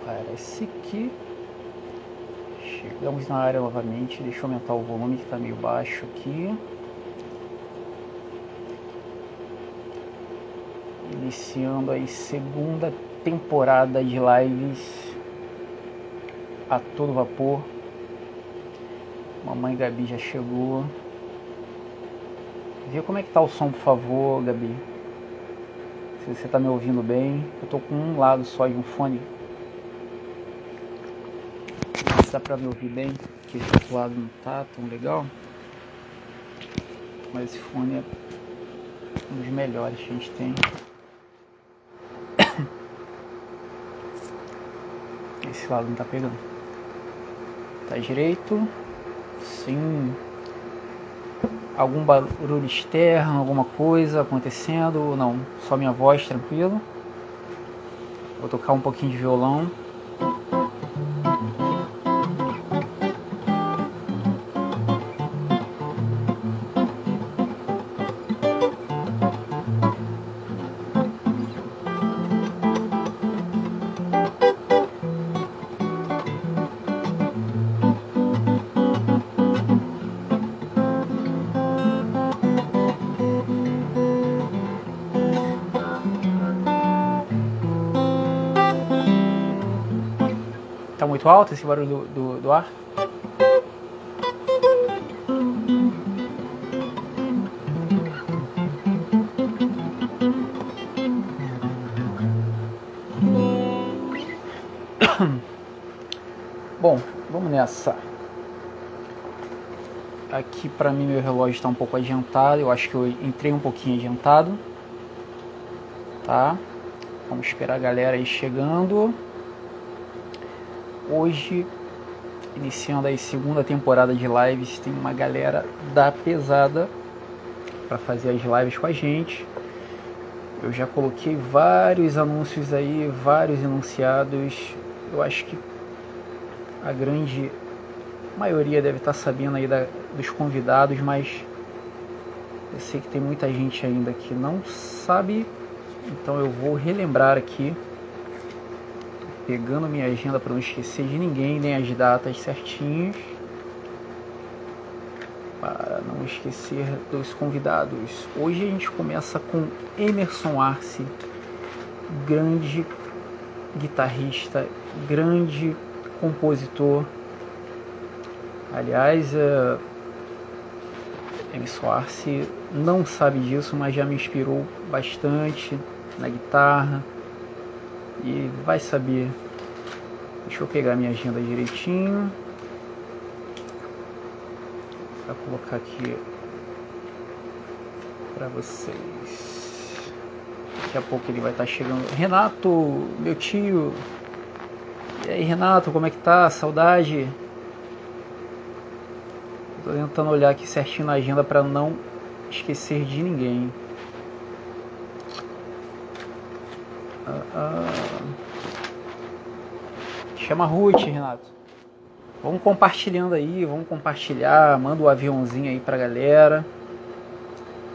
Parece que chegamos na área novamente. Deixa eu aumentar o volume que está meio baixo aqui. Iniciando aí segunda temporada de lives a todo vapor. Mamãe Gabi já chegou. Vê como é que tá o som, por favor, Gabi. Se você tá me ouvindo bem. Eu tô com um lado só de um fone. Se dá pra me ouvir bem, porque esse outro lado não tá tão legal. Mas esse fone é um dos melhores que a gente tem. Esse lado não tá pegando. Tá direito? Sim. Algum barulho externo, alguma coisa acontecendo ou não? Só minha voz, tranquilo. Vou tocar um pouquinho de violão. Tá muito alto esse barulho do ar? Bom, vamos nessa. Aqui pra mim meu relógio está um pouco adiantado. Eu acho que eu entrei um pouquinho adiantado. Tá? Vamos esperar a galera aí chegando. Hoje, iniciando aí segunda temporada de lives, tem uma galera da pesada para fazer as lives com a gente. Eu já coloquei vários anúncios aí, vários enunciados. Eu acho que a grande maioria deve estar sabendo aí dos convidados, mas eu sei que tem muita gente ainda que não sabe, então eu vou relembrar aqui. Pegando minha agenda para não esquecer de ninguém, nem as datas certinhas, para não esquecer dos convidados. Hoje a gente começa com Emerson Arce, grande guitarrista, grande compositor. Aliás, Emerson Arce não sabe disso, mas já me inspirou bastante na guitarra. E vai saber. Deixa eu pegar minha agenda direitinho para colocar aqui para vocês. Daqui a pouco ele vai estar chegando. Renato, meu tio. E aí, Renato, como é que tá? Saudade. Tô tentando olhar aqui certinho na agenda para não esquecer de ninguém. Chama a Ruth, Renato. Vamos compartilhando aí, vamos compartilhar, manda o aviãozinho aí pra galera,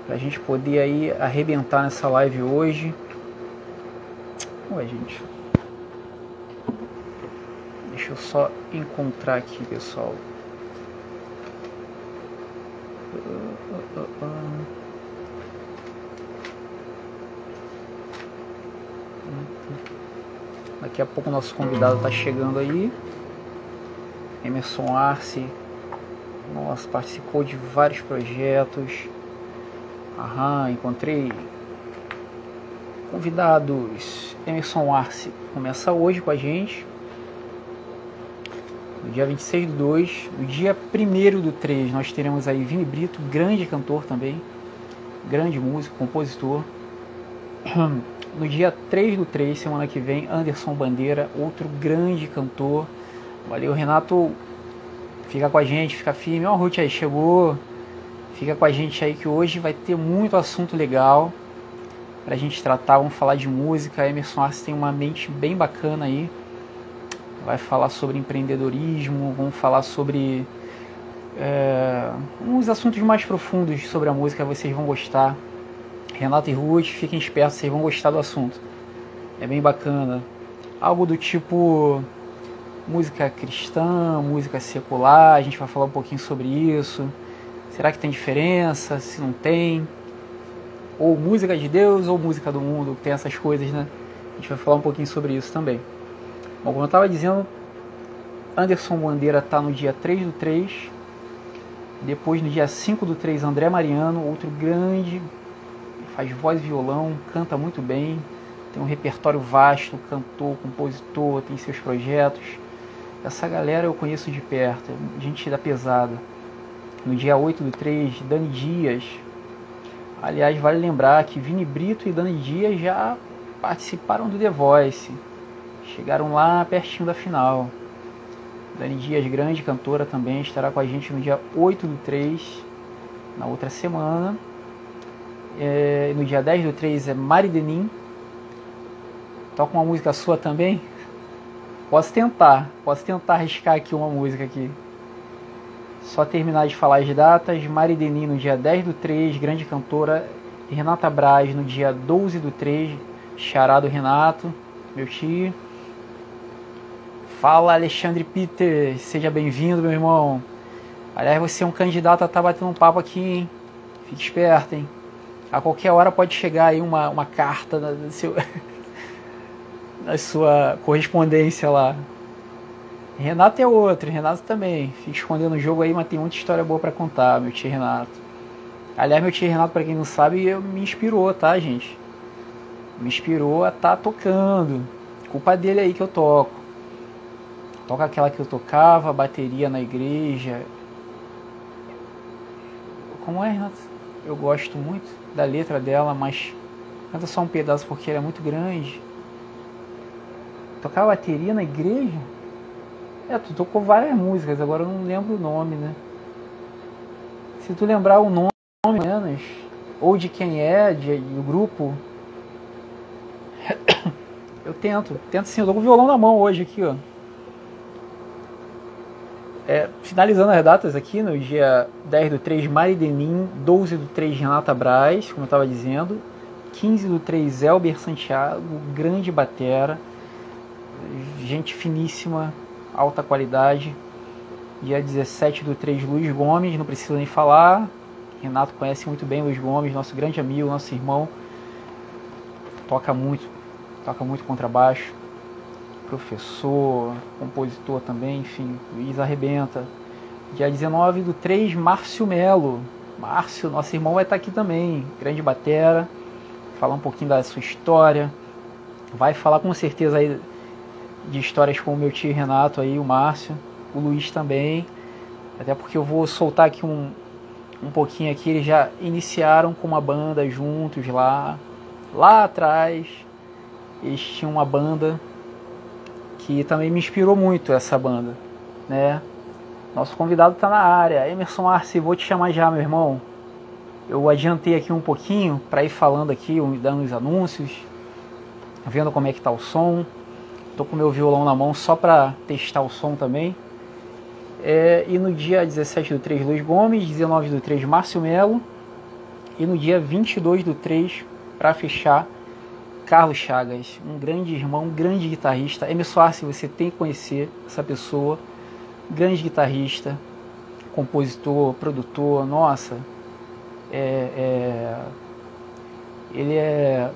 pra gente poder aí arrebentar nessa live hoje. Ué, gente. Deixa eu só encontrar aqui, pessoal. Daqui a pouco o nosso convidado está chegando aí. Emerson Arce. Nossa, participou de vários projetos. Encontrei. Convidados. Emerson Arce começa hoje com a gente. No dia 26/2. No dia 1º/3 nós teremos aí Vini Brito, grande cantor também. Grande músico, compositor. No dia 3/3, semana que vem, Anderson Bandeira, outro grande cantor. Valeu, Renato. Fica com a gente, fica firme. Ó, a Ruth aí chegou. Fica com a gente aí que hoje vai ter muito assunto legal pra gente tratar. Vamos falar de música. Emerson Arce tem uma mente bem bacana aí. Vai falar sobre empreendedorismo, vamos falar sobre uns assuntos mais profundos sobre a música, vocês vão gostar. Renato e Ruth, fiquem espertos, vocês vão gostar do assunto. É bem bacana. algo do tipo música cristã, música secular, a gente vai falar um pouquinho sobre isso. Será que tem diferença? Se não tem? Ou música de Deus ou música do mundo, tem essas coisas, né? A gente vai falar um pouquinho sobre isso também. Bom, como eu estava dizendo, Anderson Bandeira está no dia 3/3. Depois, no dia 5/3, André Mariano, outro grande, faz voz e violão, canta muito bem, tem um repertório vasto, cantor, compositor, tem seus projetos. Essa galera eu conheço de perto, gente da pesada. No dia 8/3, Dani Dias. Aliás, vale lembrar que Vini Brito e Dani Dias já participaram do The Voice. Chegaram lá pertinho da final. Dani Dias, grande cantora também, estará com a gente no dia 8/3, na outra semana. No dia 10/3 é Mari Denim. Toca uma música sua também? Posso tentar arriscar aqui uma música aqui. Só terminar de falar as datas. Mari Denim no dia 10/3, grande cantora. Renata Braz no dia 12/3, xará do Renato, meu tio. Fala, Alexandre Peter, seja bem-vindo, meu irmão. Aliás, você é um candidato a estar batendo um papo aqui, hein? Fique esperto, hein? A qualquer hora pode chegar aí uma carta na sua correspondência lá. Renato é outro, Renato também. Fica escondendo o jogo aí, mas tem muita história boa pra contar, meu tio Renato. Aliás, meu tio Renato, pra quem não sabe, me inspirou, tá, gente? Me inspirou a estar tocando. Culpa dele aí que eu toco. Toca aquela que eu tocava, bateria na igreja. Como é, Renato? Eu gosto muito da letra dela, mas canta só um pedaço porque ela é muito grande. Tocava bateria na igreja? Tu tocou várias músicas, agora eu não lembro o nome, né? Se tu lembrar o nome, menos, ou de quem é, do grupo, eu tento sim, eu tô com o violão na mão hoje aqui, ó. Finalizando as datas aqui, no dia 10/3, Mari Denim, 12/3, Renata Braz, como eu estava dizendo, 15/3, Elber Santiago, grande batera, gente finíssima, alta qualidade. Dia 17/3, Luiz Gomes, não preciso nem falar, Renato conhece muito bem Luiz Gomes, nosso grande amigo, nosso irmão, toca muito contrabaixo, professor, compositor também, enfim, Luiz arrebenta. Dia 19/3, Márcio Melo. Márcio, nosso irmão, vai estar aqui também, grande batera, falar um pouquinho da sua história, vai falar com certeza aí de histórias com o meu tio Renato aí, o Márcio, o Luiz também, até porque eu vou soltar aqui um pouquinho aqui, eles já iniciaram com uma banda juntos lá atrás, eles tinham uma banda que também me inspirou muito, essa banda, né? Nosso convidado está na área, Emerson Arce, vou te chamar já, meu irmão. Eu adiantei aqui um pouquinho para ir falando aqui, dando os anúncios, vendo como é que tá o som. Tô com meu violão na mão só para testar o som também. E no dia 17/3, Luiz Gomes, 19/3, Márcio Melo, e no dia 22/3, para fechar, Carlos Chagas, um grande irmão, um grande guitarrista. Emerson Arce, você tem que conhecer essa pessoa, grande guitarrista, compositor, produtor, nossa, ele é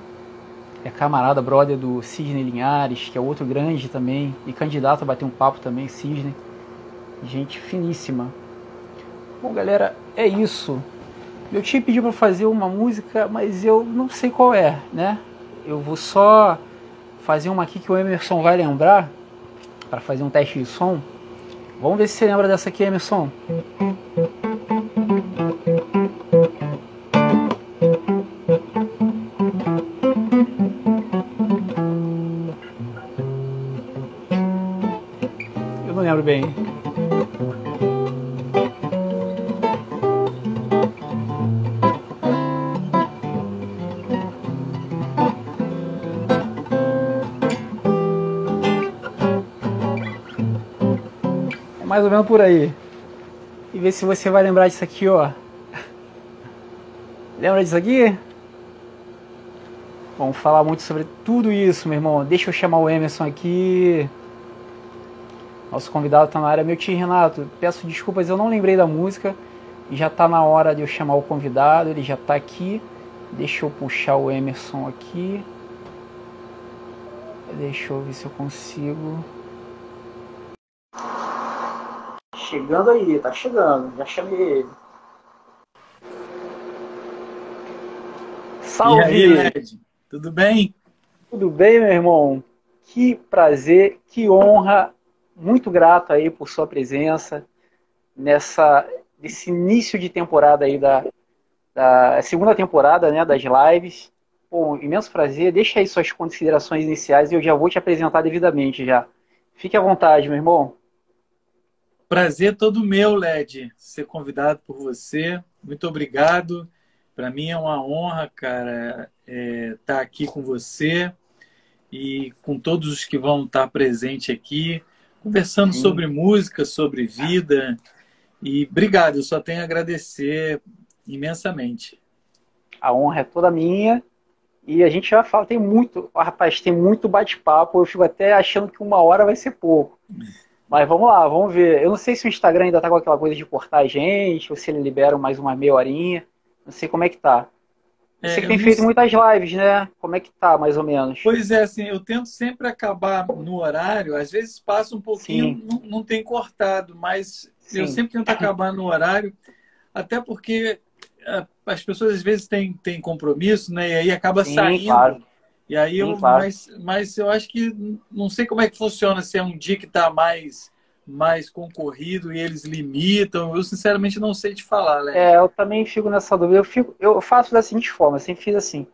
camarada, brother do Sidney Linhares, que é outro grande também, e candidato a bater um papo também, Sidney, gente finíssima. Bom, galera, é isso. Meu tio pediu para fazer uma música, mas eu não sei qual é, né? Eu vou só fazer uma aqui que o Emerson vai lembrar, para fazer um teste de som. Vamos ver se você lembra dessa aqui, Emerson. Eu não lembro bem. Mais ou menos por aí. E ver se você vai lembrar disso aqui, ó. Lembra disso aqui? Vamos falar muito sobre tudo isso, meu irmão. Deixa eu chamar o Emerson aqui. Nosso convidado está na área. Meu tio Renato, peço desculpas, eu não lembrei da música. E já está na hora de eu chamar o convidado. Ele já está aqui. Deixa eu puxar o Emerson aqui. Deixa eu ver se eu consigo. Chegando aí, tá chegando. Já chamei ele. Salve! E aí, Led? Tudo bem? Tudo bem, meu irmão? Que prazer, que honra. Muito grato aí por sua presença nesse início de temporada aí da segunda temporada, né, das lives. Pô, imenso prazer. Deixa aí suas considerações iniciais e eu já vou te apresentar devidamente já. Fique à vontade, meu irmão. Prazer todo meu, Led, ser convidado por você. Muito obrigado. Para mim é uma honra, cara, estar aqui com você e com todos os que vão estar presentes aqui, conversando Sim, sobre música, sobre vida. E obrigado, eu só tenho a agradecer imensamente. a honra é toda minha. E a gente já fala, tem muito, rapaz, tem muito bate-papo. Eu fico até achando que 1 hora vai ser pouco. Mas vamos lá, vamos ver. Eu não sei se o Instagram ainda tá com aquela coisa de cortar a gente, ou se ele libera mais uma meia horinha. Não sei como é que tá. Eu sei que Eu tem não, feito muitas lives, né? Como é que tá, mais ou menos? pois é, assim, eu tento sempre acabar no horário, às vezes passa um pouquinho, Sim, não tem cortado, mas eu sim, sempre tento acabar no horário, até porque as pessoas às vezes têm compromisso, né? E aí acaba sim, claro. saindo. E aí Sim, claro. mas eu acho que não sei como é que funciona, se é um dia que está mais concorrido e eles limitam. Eu sinceramente não sei te falar, É, Led. eu também fico nessa dúvida. Eu faço da seguinte forma, eu sempre fiz assim.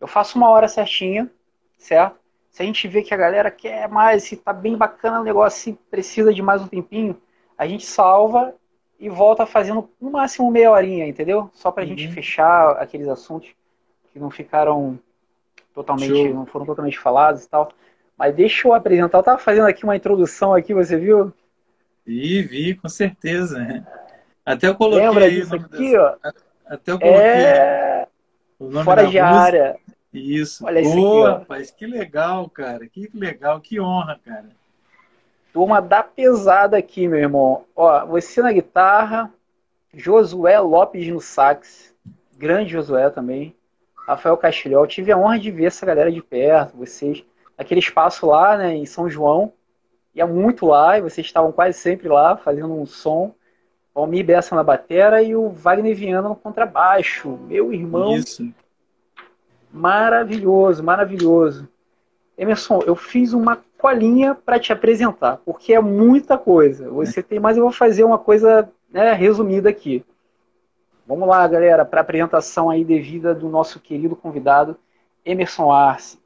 Eu faço 1 hora certinha, certo? Se a gente vê que a galera quer mais, se tá bem bacana o negócio, se precisa de mais um tempinho, a gente salva e volta fazendo no máximo meia horinha, entendeu? Só pra gente Uhum. fechar aqueles assuntos que não ficaram totalmente, Show. não foram totalmente falados e tal. Mas deixa eu apresentar. Eu tava fazendo aqui uma introdução aqui, você viu? Vi, com certeza. Até eu coloquei Lembra aí o disso nome aqui, dessa. ó? Até eu coloquei aí É o nome fora da de música. área. Isso. Olha isso aqui, Ô, ó. rapaz, que legal, cara. Que legal, que honra, cara. Turma da pesada aqui, meu irmão. Ó, você na guitarra, Josué Lopes no sax, grande Josué também, Rafael Castilhol. Tive a honra de ver essa galera de perto, vocês, aquele espaço lá, né, em São João, ia muito lá, e vocês estavam quase sempre lá, fazendo um som. O Almir Bessa na batera e o Wagner Viana no contrabaixo. Meu irmão, Isso. maravilhoso, maravilhoso. Emerson, eu fiz uma colinha para te apresentar, porque é muita coisa. Você tem, mas eu vou fazer uma coisa, né, resumida aqui. Vamos lá, galera, para a apresentação aí devida do nosso querido convidado, Emerson Arce,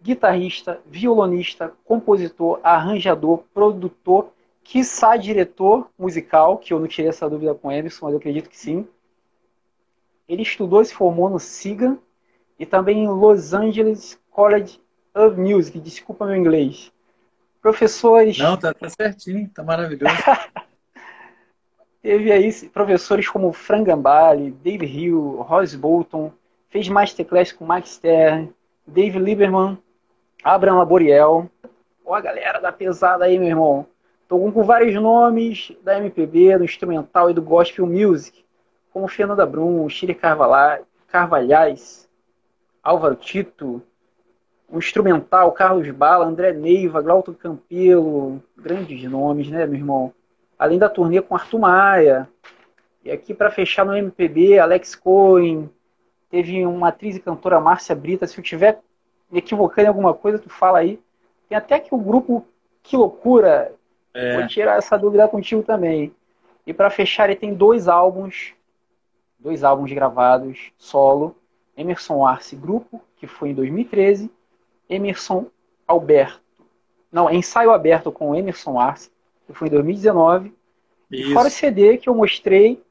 guitarrista, violonista, compositor, arranjador, produtor, quiçá diretor musical, que eu não tirei essa dúvida com o Emerson, mas eu acredito que sim. Ele estudou e se formou no SIGA e também em Los Angeles College of Music, desculpa meu inglês. Não, Professores, tá certinho, tá maravilhoso. teve aí professores como Fran Gambale, Dave Hill, Ross Bolton, fez masterclass com Max Stern, Dave Lieberman, Abraham Laboriel. Ó a galera da pesada aí, meu irmão. Tocou com vários nomes da MPB, do instrumental e do gospel music, como Fernanda Brum, Chile Carvalhais, Álvaro Tito, o instrumental, Carlos Bala, André Neiva, Glauton Campelo, grandes nomes, né, meu irmão? Além da turnê com Arthur Maia. E aqui para fechar no MPB, Alex Cohen, teve uma atriz e cantora Márcia Brita. Se eu tiver me equivocando em alguma coisa, tu fala aí. Tem até que o grupo Que Loucura, vou É, tirar essa dúvida contigo também. E para fechar, ele tem dois álbuns gravados solo. Emerson Arce Grupo, que foi em 2013, Emerson Alberto. Não, Ensaio Aberto com Emerson Arce, que foi em 2019. E fora o isso. CD que eu mostrei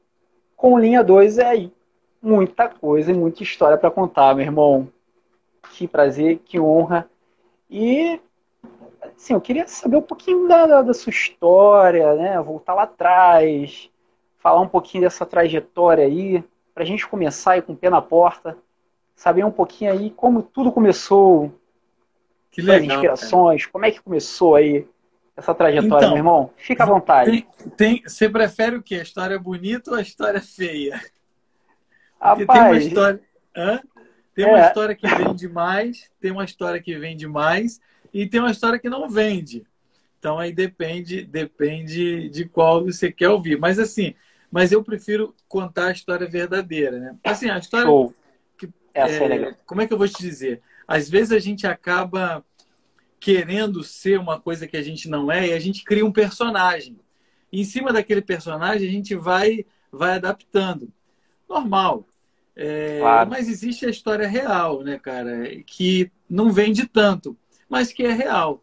com linha 2 é aí. Muita coisa e muita história para contar, meu irmão. Que prazer, que honra. E, assim, eu queria saber um pouquinho da sua história, né? Voltar lá atrás, falar um pouquinho dessa trajetória aí, para a gente começar aí com o pé na porta. saber um pouquinho aí como tudo começou, Que suas legal, cara. inspirações, como é que começou aí essa trajetória, meu Então, irmão? Fica à vontade. você prefere o quê? A história bonita ou a história feia? Porque tem uma Rapaz, história. Hã? Tem uma é, história que vende mais, tem uma história que vende mais e tem uma história que não vende. Então aí depende de qual você quer ouvir. Mas assim, mas eu prefiro contar a história verdadeira, né? Assim, a história show. que Essa é legal. como é que eu vou te dizer? Às vezes a gente acaba querendo ser uma coisa que a gente não é e a gente cria um personagem. E em cima daquele personagem a gente vai adaptando. Normal. Claro. Mas existe a história real, né, cara? Que não vende tanto, mas que é real.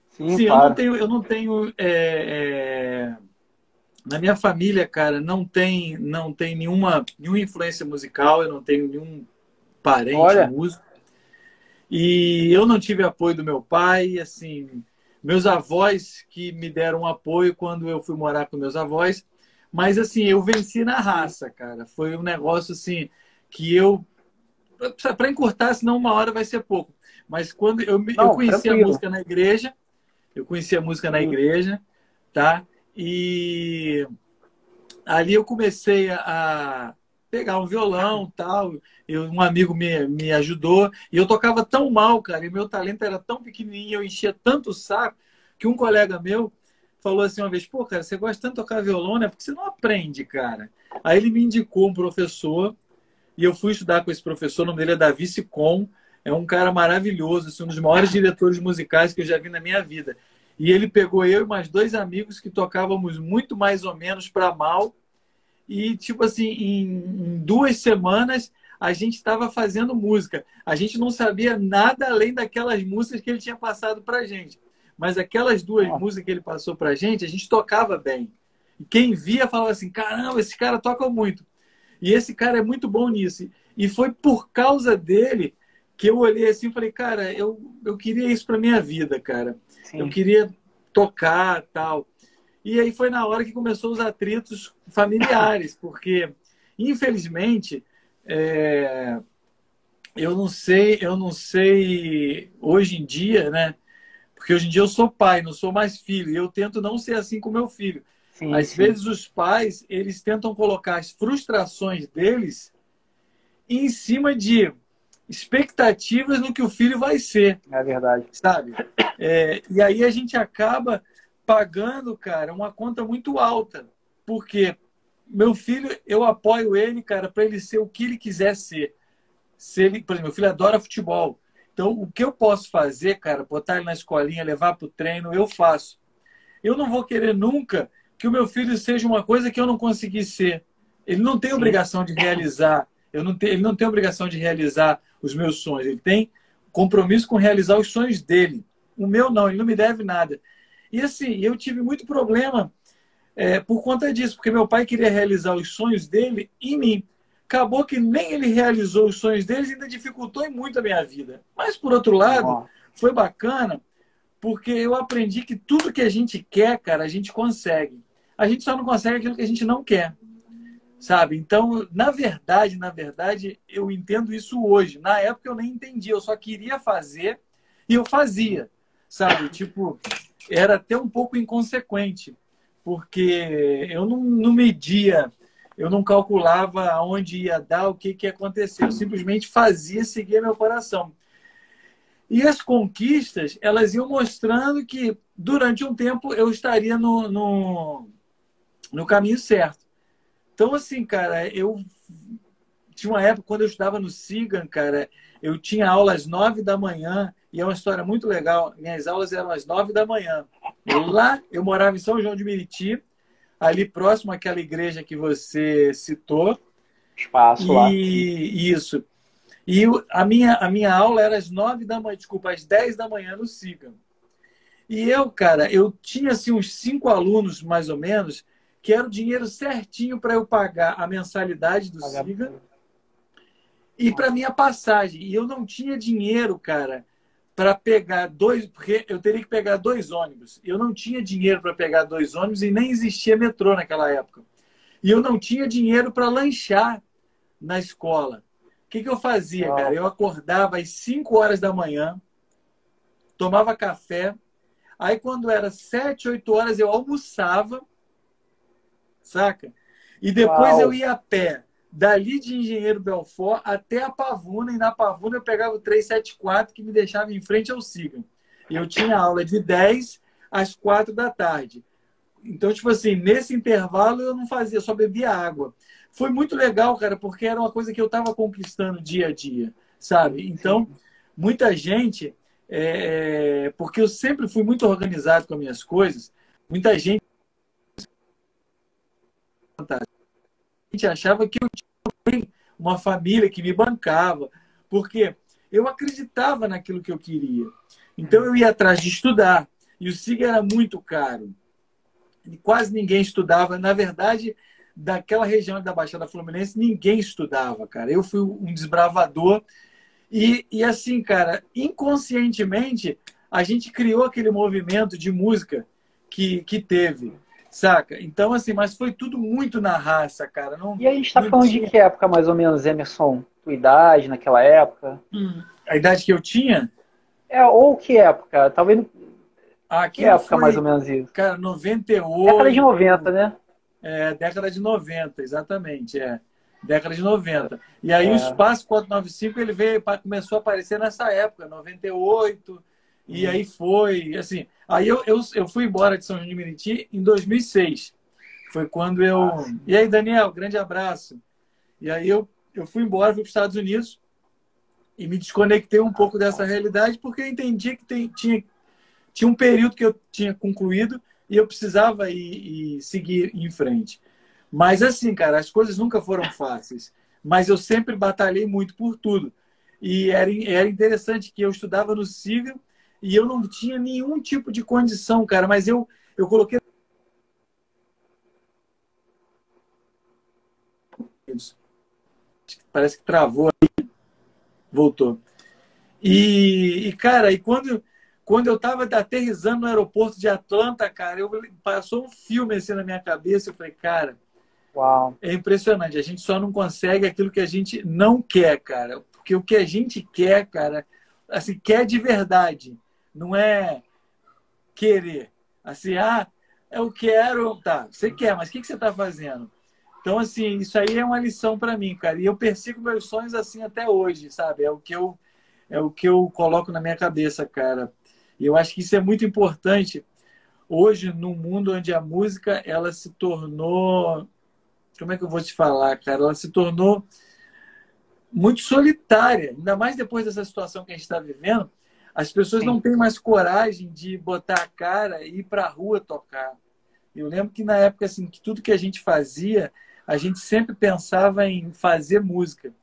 Sim, Sim, claro. eu não tenho na minha família, cara, não tem nenhuma influência musical, eu não tenho nenhum parente Olha, músico. E eu não tive apoio do meu pai, assim, meus avós que me deram apoio quando eu fui morar com meus avós, mas assim, eu venci na raça, cara. Foi um negócio assim que eu para encurtar, senão uma hora vai ser pouco. Mas quando eu não, conheci a tranquilo. música na igreja, eu conheci a música na Sim. igreja, tá? E ali eu comecei a pegar um violão, tal. Um amigo me ajudou e eu tocava tão mal, cara, e meu talento era tão pequenininho, eu enchia tanto o saco que um colega meu falou assim uma vez: pô, cara, você gosta tanto de tocar violão, né? Porque você não aprende, cara. Aí ele me indicou um professor e eu fui estudar com esse professor, o nome dele é Davi Sicom, é um cara maravilhoso, assim, um dos maiores diretores musicais que eu já vi na minha vida. E ele pegou eu e mais dois amigos que tocávamos muito mais ou menos para mal. E, tipo assim, em 2 semanas a gente estava fazendo música. A gente não sabia nada além daquelas músicas que ele tinha passado para gente. Mas aquelas duas Ó, músicas que ele passou para a gente tocava bem. E quem via falava assim: caramba, esse cara toca muito. E esse cara é muito bom nisso. E foi por causa dele que eu olhei assim e falei: cara, eu queria isso para minha vida, cara. Eu sim. queria tocar, tal. E aí foi na hora que começou os atritos familiares, porque, infelizmente, é, eu não sei hoje em dia, né? Porque hoje em dia eu sou pai, não sou mais filho, e eu tento não ser assim com meu filho. Sim, Às sim. vezes os pais, eles tentam colocar as frustrações deles em cima de expectativas no que o filho vai ser, É verdade. sabe? E aí a gente acaba pagando, cara, uma conta muito alta. Porque meu filho, eu apoio ele, cara, para ele ser o que ele quiser ser. Se ele, por exemplo, meu filho adora futebol. Então, o que eu posso fazer, cara, botar ele na escolinha, levar para o treino, eu faço. Eu não vou querer nunca que o meu filho seja uma coisa que eu não consegui ser. Ele não tem Sim, obrigação de realizar. Ele não tem obrigação de realizar os meus sonhos. Ele tem compromisso com realizar os sonhos dele. O meu não, ele não me deve nada. E assim, eu tive muito problema por conta disso, porque meu pai queria realizar os sonhos dele em mim. Acabou que nem ele realizou os sonhos dele, ainda dificultou muito a minha vida. Mas, por outro lado, ó, foi bacana, porque eu aprendi que tudo que a gente quer, cara, a gente consegue. A gente só não consegue aquilo que a gente não quer, sabe? Então, na verdade, eu entendo isso hoje. Na época eu nem entendi, eu só queria fazer e eu fazia, sabe? Tipo, era até um pouco inconsequente, porque eu não media, eu não calculava aonde ia dar, o que ia acontecer. Eu simplesmente fazia, seguia meu coração. E as conquistas, elas iam mostrando que durante um tempo eu estaria no caminho certo. Então, assim, cara, eu tinha uma época, quando eu estudava no Sigan, cara, eu tinha aula às 9 da manhã, e é uma história muito legal. Minhas aulas eram às 9 da manhã. Lá, eu morava em São João de Meriti, ali próximo àquela igreja que você citou, espaço lá. e isso. E a minha aula era às 9 da manhã, desculpa, às 10 da manhã no Sigan. E eu, cara, eu tinha assim uns 5 alunos, mais ou menos, que era o dinheiro certinho para eu pagar a mensalidade do Siga e para minha passagem. E eu não tinha dinheiro, cara, para pegar dois, porque eu teria que pegar 2 ônibus. Eu não tinha dinheiro para pegar 2 ônibus e nem existia metrô naquela época. E eu não tinha dinheiro para lanchar na escola. que eu fazia, Uau. cara? Eu acordava às 5 horas da manhã, tomava café, aí quando era 7, 8 horas eu almoçava, saca? E depois eu Uau. ia a pé, dali de Engenheiro Belfort até a Pavuna, e na Pavuna eu pegava o 374 que me deixava em frente ao Siga. E eu tinha aula de 10 às 4 da tarde. Então, tipo assim, nesse intervalo eu não fazia, só bebia água. Foi muito legal, cara, porque era uma coisa que eu estava conquistando dia a dia, sabe? Então, Sim. muita gente, porque eu sempre fui muito organizado com as minhas coisas, muita gente achava que eu tinha uma família que me bancava, porque eu acreditava naquilo que eu queria. Então, eu ia atrás de estudar, e o SIG era muito caro. Quase ninguém estudava. Na verdade, daquela região da Baixada Fluminense, ninguém estudava, cara. Eu fui um desbravador. E assim, cara, inconscientemente, a gente criou aquele movimento de música que teve, saca? Então, assim, mas foi tudo muito na raça, cara. Não, E a gente está não falando de tinha que época, mais ou menos, Emerson? Tua idade naquela época? a idade que eu tinha. Ou que época? Talvez. Que Aquilo época, mais ou foi, menos, isso? cara, Década de 90, 98. né? Década de 90, exatamente, Década de 90. E aí o É, Espaço 495 ele veio, começou a aparecer nessa época, 98, e aí foi, assim, aí eu fui embora de São João de Meriti em 2006. Foi quando eu... sim. E aí, Daniel, grande abraço. E aí eu fui embora, fui para os Estados Unidos e me desconectei um pouco dessa realidade porque eu entendi que tinha um período que eu tinha concluído e eu precisava ir seguir em frente. Mas assim, cara, as coisas nunca foram fáceis. Mas eu sempre batalhei muito por tudo. E era interessante que eu estudava no SIGA e eu não tinha nenhum tipo de condição, cara. Mas eu coloquei... Parece que travou, voltou. Cara, quando eu estava aterrissando no aeroporto de Atlanta, cara, passou um filme assim na minha cabeça. Eu falei, cara, Uau. é impressionante. A gente só não consegue aquilo que a gente não quer, cara. Porque o que a gente quer, cara, assim, quer de verdade. Não é querer. Assim, eu quero. Tá, você quer, mas o que você está fazendo? Então, assim, isso aí é uma lição para mim, cara. E eu persigo meus sonhos assim até hoje, sabe? É o que eu coloco na minha cabeça, cara. E eu acho que isso é muito importante hoje num mundo onde a música ela se tornou, como é que eu vou te falar, cara? Ela se tornou muito solitária, ainda mais depois dessa situação que a gente está vivendo. As pessoas não Sim. têm mais coragem de botar a cara e ir para a rua tocar. Eu lembro que na época assim, que tudo que a gente fazia, a gente sempre pensava em fazer música.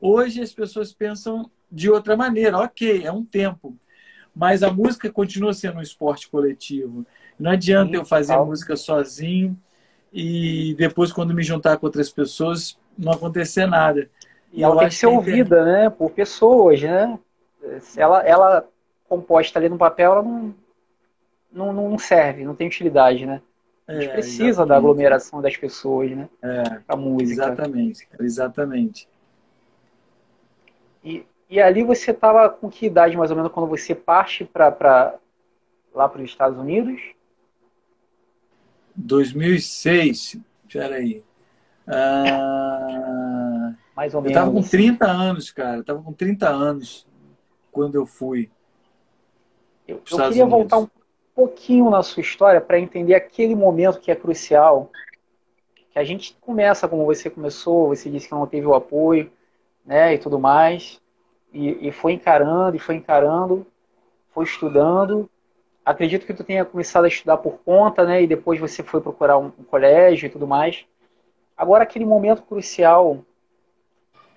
Hoje as pessoas pensam de outra maneira. Ok, é um tempo, mas a música continua sendo um esporte coletivo. Não adianta Sim, eu fazer total. música sozinho e depois, quando me juntar com outras pessoas, não acontecer nada. E E ela eu tem que acho ser que a internet... ouvida, né? Por pessoas, né? Se ela composta ali no papel, ela não serve, não tem utilidade, né? A gente precisa da Exatamente. aglomeração das pessoas, né? A música. Exatamente. Exatamente. E ali você estava com que idade, mais ou menos, quando você parte lá para os Estados Unidos? 2006, peraí. Ah, Mais ou eu tava menos, com assim. 30 anos, cara. Eu tava com 30 anos quando eu fui Eu, para os eu Estados queria voltar Unidos. um pouquinho na sua história para entender aquele momento que é crucial, que a gente começa como você começou, você disse que não teve o apoio, né, e tudo mais, e foi encarando, foi estudando. Acredito que tu tenha começado a estudar por conta, né, e depois você foi procurar um colégio e tudo mais. Agora, aquele momento crucial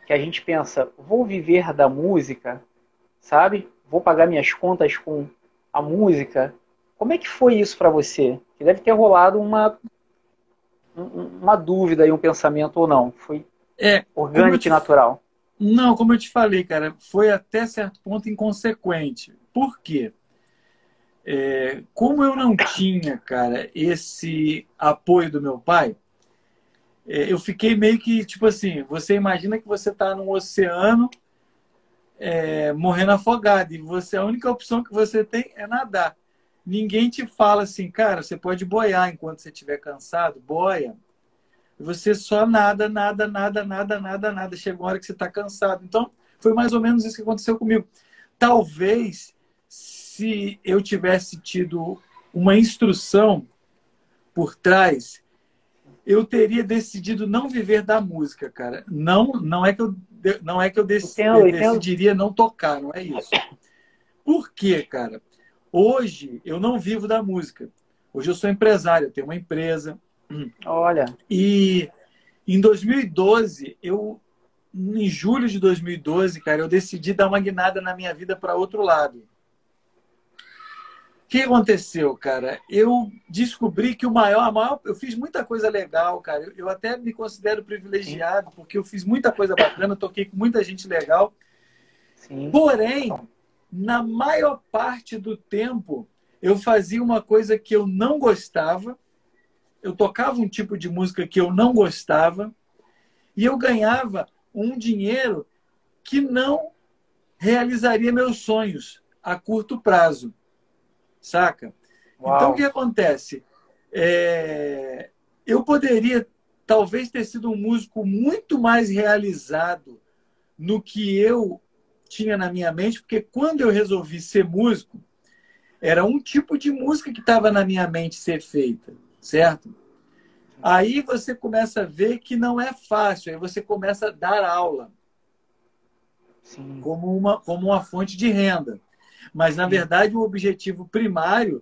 que a gente pensa, vou viver da música, sabe? Vou pagar minhas contas com a música. Como é que foi isso para você? Que deve ter rolado uma dúvida e um pensamento ou não. Foi É, como eu orgânico e te natural. Não, como eu te falei, cara, foi até certo ponto inconsequente. Por quê? Como eu não tinha, cara, esse apoio do meu pai, eu fiquei meio que, tipo assim, você imagina que você está num oceano morrendo afogado e você, a única opção que você tem é nadar. Ninguém te fala assim, cara, você pode boiar enquanto você estiver cansado, boia. Você só nada, nada, nada, nada, nada, nada. Chega uma hora que você está cansado. Então, foi mais ou menos isso que aconteceu comigo. Talvez, se eu tivesse tido uma instrução por trás, eu teria decidido não viver da música, cara. Não é que eu Entendo. decidiria não tocar, não é isso. Por quê, cara? Hoje eu não vivo da música. Hoje eu sou empresário, eu tenho uma empresa. Olha, E em 2012, em julho de 2012, cara, eu decidi dar uma guinada na minha vida para outro lado. O que aconteceu, cara? Eu descobri que eu fiz muita coisa legal, cara. Eu até me considero sim, privilegiado, porque eu fiz muita coisa bacana, toquei com muita gente legal. sim. Porém, na maior parte do tempo, eu fazia uma coisa que eu não gostava, eu tocava um tipo de música que eu não gostava, e eu ganhava um dinheiro que não realizaria meus sonhos a curto prazo, saca? Então, o que Uau. acontece? Eu poderia, talvez, ter sido um músico muito mais realizado no que eu tinha na minha mente, porque quando eu resolvi ser músico, era um tipo de música que estava na minha mente ser feita, certo? Aí você começa a ver que não é fácil, aí você começa a dar aula Sim, como uma fonte de renda. Mas, na sim. verdade, o objetivo primário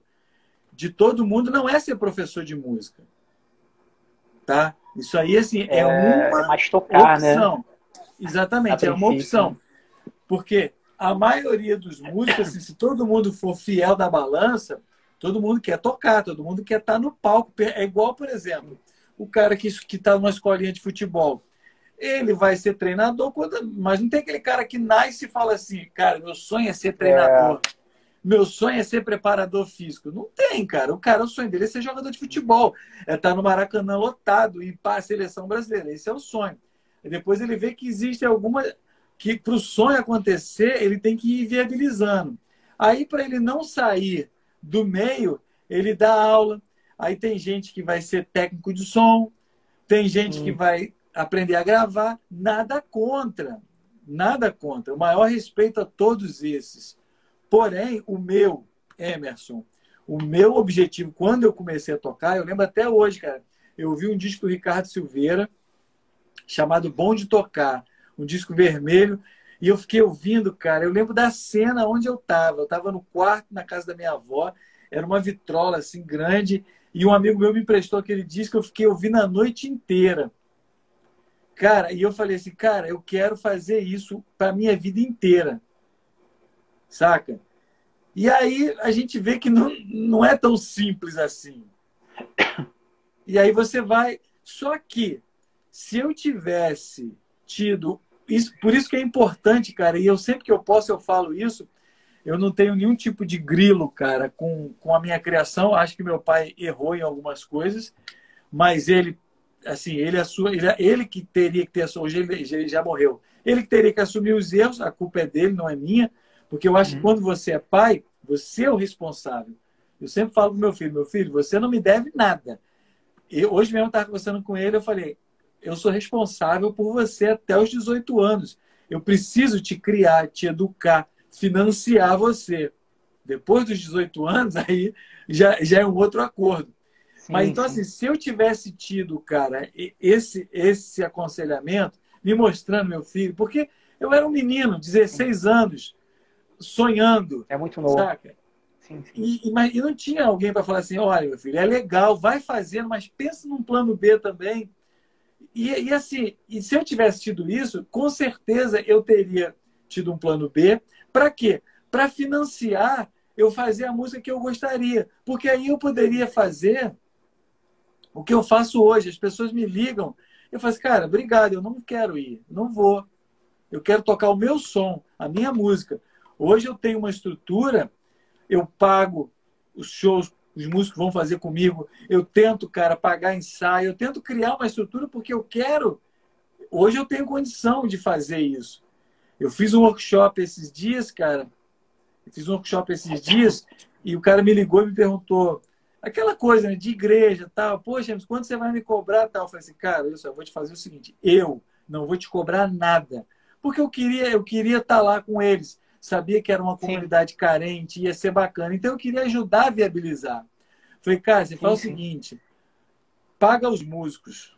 de todo mundo não é ser professor de música, tá? Isso aí, assim, é É uma mais tocar, né? opção. A Exatamente, é uma princípio. opção. Porque a maioria dos músicos, assim, se todo mundo for fiel da balança, todo mundo quer tocar, todo mundo quer estar no palco. É igual, por exemplo, o cara que está numa escolinha de futebol. Ele vai ser treinador, mas não tem aquele cara que nasce e fala assim, cara, meu sonho é ser É, treinador, meu sonho é ser preparador físico. Não tem, cara. O sonho dele é ser jogador de futebol, é estar no Maracanã lotado e ir para a seleção brasileira. Esse é o sonho. E depois ele vê que existe alguma que para o sonho acontecer, ele tem que ir viabilizando. Aí, para ele não sair do meio, ele dá aula. Aí tem gente que vai ser técnico de som, tem gente que sim, vai aprender a gravar. Nada contra. Nada contra. O maior respeito a todos esses. Porém, Emerson, o meu objetivo, quando eu comecei a tocar, eu lembro até hoje, cara, eu vi um disco do Ricardo Silveira, chamado Bom de Tocar, um disco vermelho, e eu fiquei ouvindo, cara. Eu lembro da cena onde eu estava. Eu estava no quarto, na casa da minha avó, era uma vitrola assim grande, e um amigo meu me emprestou aquele disco, eu fiquei ouvindo a noite inteira. Cara, e eu falei assim, cara, eu quero fazer isso para minha vida inteira, saca? E aí a gente vê que não é tão simples assim. E aí você vai. Só que se eu tivesse tido isso, por isso que é importante, cara, e eu sempre que eu posso eu falo isso, eu não tenho nenhum tipo de grilo, cara, com a minha criação. Acho que meu pai errou em algumas coisas, mas ele, assim, ele que teria que ter, hoje ele já morreu, ele que teria que assumir os erros, a culpa é dele, não é minha, porque eu acho que uhum, quando você é pai, você é o responsável. Eu sempre falo pro meu filho, você não me deve nada. Hoje mesmo eu estava conversando com ele, eu falei, eu sou responsável por você até os 18 anos. Eu preciso te criar, te educar, financiar você. Depois dos 18 anos, aí já é um outro acordo. Mas sim, então, sim. assim, se eu tivesse tido, cara, esse aconselhamento, me mostrando meu filho, porque eu era um menino, Sim. 16 anos, sonhando, É muito novo. saca? Sim, sim. Mas não tinha alguém para falar assim: olha, meu filho, é legal, vai fazendo, mas pensa num plano B também. Assim, e se eu tivesse tido isso, com certeza eu teria tido um plano B. Para quê? Para financiar eu fazer a música que eu gostaria. Porque aí eu poderia fazer o que eu faço hoje. As pessoas me ligam, eu falo assim, cara, obrigado, eu não quero ir, não vou. Eu quero tocar o meu som, a minha música. Hoje eu tenho uma estrutura, eu pago os shows os músicos vão fazer comigo. Eu tento, cara, pagar ensaio, eu tento criar uma estrutura porque eu quero. Hoje eu tenho condição de fazer isso. Eu fiz um workshop esses dias, cara. E o cara me ligou e me perguntou aquela coisa, né, de igreja, tal. Poxa, mas quando você vai me cobrar, tal? Eu falei assim, cara, eu vou te fazer o seguinte, eu não vou te cobrar nada. Porque eu queria estar lá com eles. Sabia que era uma Sim, comunidade carente, ia ser bacana. Então eu queria ajudar a viabilizar. Falei, cara, você faz o sim. seguinte, paga os músicos.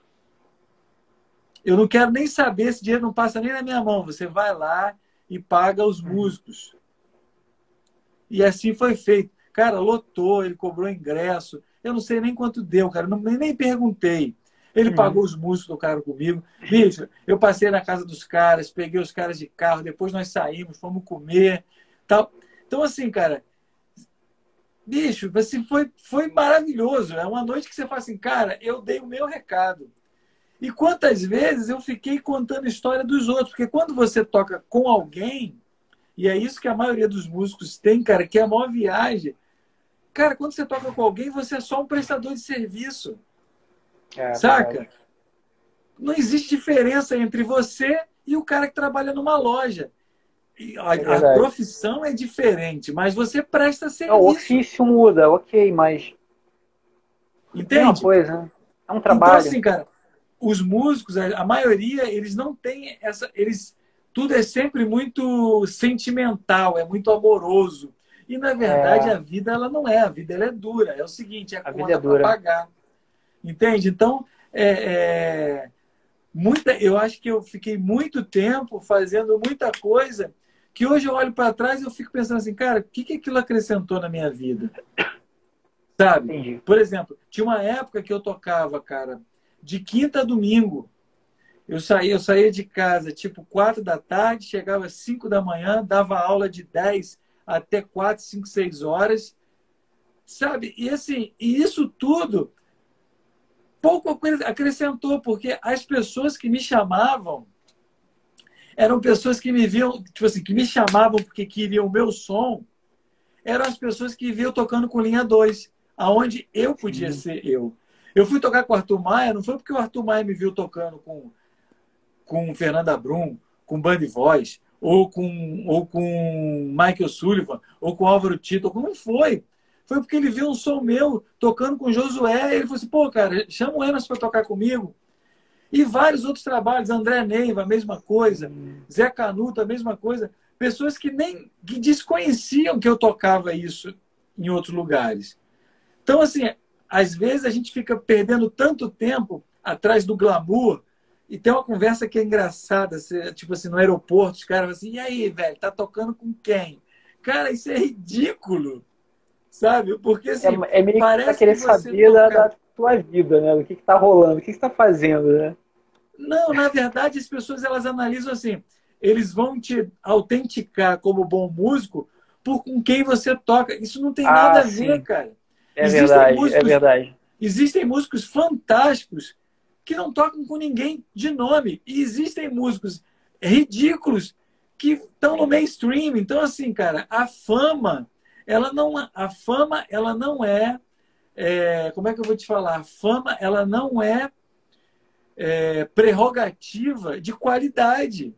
Eu não quero nem saber, esse dinheiro não passa nem na minha mão. Você vai lá e paga os Uhum. músicos. E assim foi feito. Cara, lotou, ele cobrou ingresso. Eu não sei nem quanto deu, cara. Nem perguntei. Ele Uhum. pagou os músicos, tocaram comigo. Bicho, eu passei na casa dos caras, peguei os caras de carro, depois nós saímos, fomos comer. Tal. Então, assim, cara, bicho, assim, foi maravilhoso. É uma noite que você fala assim, cara, eu dei o meu recado. E quantas vezes eu fiquei contando a história dos outros? Porque quando você toca com alguém, e é isso que a maioria dos músicos tem, cara, que é a maior viagem. Cara, quando você toca com alguém, você é só um prestador de serviço. É verdade. Saca? Não existe diferença entre você e o cara que trabalha numa loja. E É a verdade. profissão é diferente, mas você presta Não, o serviço. ofício muda, ok, mas mesma Entende? coisa, né? É um Então, trabalho. assim, cara, os músicos, a maioria, eles não têm essa. Tudo é sempre muito sentimental, é muito amoroso. E, na verdade, É, a vida ela não é. A vida ela é dura. É o seguinte, é a vida é conta para dura. pagar. Entende? Então, eu acho que eu fiquei muito tempo fazendo muita coisa que hoje eu olho para trás e eu fico pensando assim, cara, o que aquilo acrescentou na minha vida? Sabe? Entendi. Por exemplo, tinha uma época que eu tocava, cara, de quinta a domingo. Eu saía de casa tipo 4 da tarde, chegava às 5 da manhã, dava aula de 10 até 4, 5, 6 horas, sabe? E assim, e isso tudo pouco acrescentou, porque as pessoas que me chamavam eram pessoas que me viam, tipo assim, que me chamavam porque queriam o meu som, eram as pessoas que viam tocando com linha 2, aonde eu podia Sim. ser eu. Eu fui tocar com o Arthur Maia, não foi porque o Arthur Maia me viu tocando com Fernanda Brum, com Band Voz, ou com Michael Sullivan, ou com Álvaro Tito, não foi. Foi porque ele viu um som meu tocando com Josué, e ele falou assim, pô, cara, chama o Emerson para tocar comigo. E vários outros trabalhos, André Neiva, a mesma coisa, Zé Canuto, a mesma coisa. Pessoas que desconheciam que eu tocava isso em outros lugares. Então, assim, às vezes a gente fica perdendo tanto tempo atrás do glamour e tem uma conversa que é engraçada, tipo assim, no aeroporto, os caras falam assim, e aí, velho, tá tocando com quem? Cara, isso é ridículo, sabe? Porque, assim, É meio que pra parece que querer você saber tocar. da tua vida, né? Do que tá rolando, o que tá fazendo, né? Não, na verdade, as pessoas elas analisam assim, eles vão te autenticar como bom músico por com quem você toca. Isso não tem nada Ah, a ver, sim. cara. É Existem verdade, é músicos, verdade. existem músicos fantásticos que não tocam com ninguém de nome. E existem músicos ridículos que estão no mainstream. Então, assim, cara, a fama, ela não é, como é que eu vou te falar? A fama, ela não é prerrogativa de qualidade.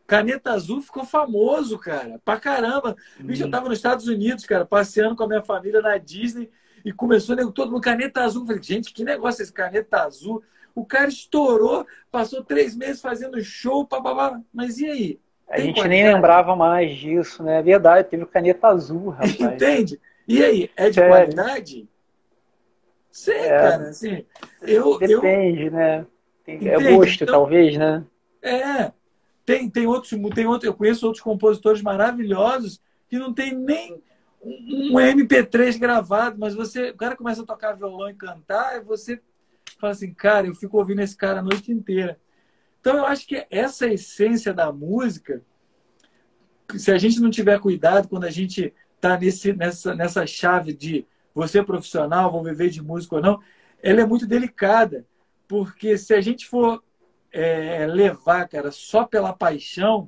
Caneta Azul ficou famoso, cara, pra caramba. Bicho, eu Sim. tava nos Estados Unidos, cara, passeando com a minha família na Disney e começou todo mundo Caneta Azul. Eu falei, gente, que negócio é esse Caneta Azul? O cara estourou, passou 3 meses fazendo show, papapá. Mas e aí? A Tem gente nem qualidade? lembrava mais disso, né? É verdade, teve o Caneta Azul, rapaz. Entende? E aí, é de Sério. qualidade? Sei, É, cara, assim, eu depende, né? É entende? gosto, Então, talvez, né? é, eu conheço outros compositores maravilhosos que não tem nem um MP3 gravado, mas o cara começa a tocar violão e cantar, e você fala assim, cara, eu fico ouvindo esse cara a noite inteira. Então eu acho que essa essência da música, se a gente não tiver cuidado quando a gente está nessa chave de você é profissional, vou viver de música ou não, ela é muito delicada, porque se a gente for levar, cara, só pela paixão,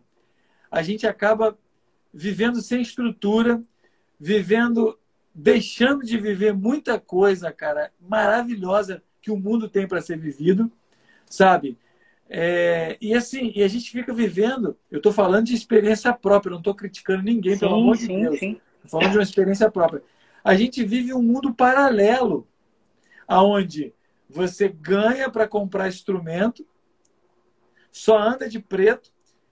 a gente acaba vivendo sem estrutura, vivendo deixando de viver muita coisa, cara, maravilhosa que o mundo tem para ser vivido, sabe? E assim, e a gente fica vivendo, eu estou falando de experiência própria, não estou criticando ninguém, pelo Sim, amor de sim, Deus. sim. Estou falando de uma experiência própria. A gente vive um mundo paralelo, onde você ganha para comprar instrumento, só anda de preto,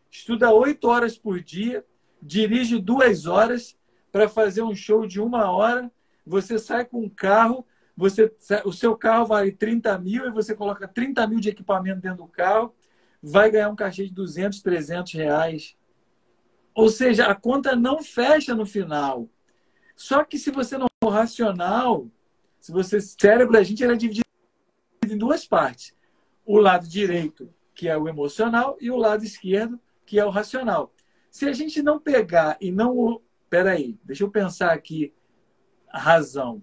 estuda 8 horas por dia, dirige 2 horas para fazer um show de 1 hora, você sai com um carro, o seu carro vale 30 mil e você coloca 30 mil de equipamento dentro do carro, vai ganhar um cachê de 200, 300 reais. Ou seja, a conta não fecha no final. Só que se você não for racional, se você cérebro, a gente era dividido em duas partes. O lado direito, que é o emocional, e o lado esquerdo, que é o racional. Se a gente não pegar e não... Peraí, deixa eu pensar aqui a razão.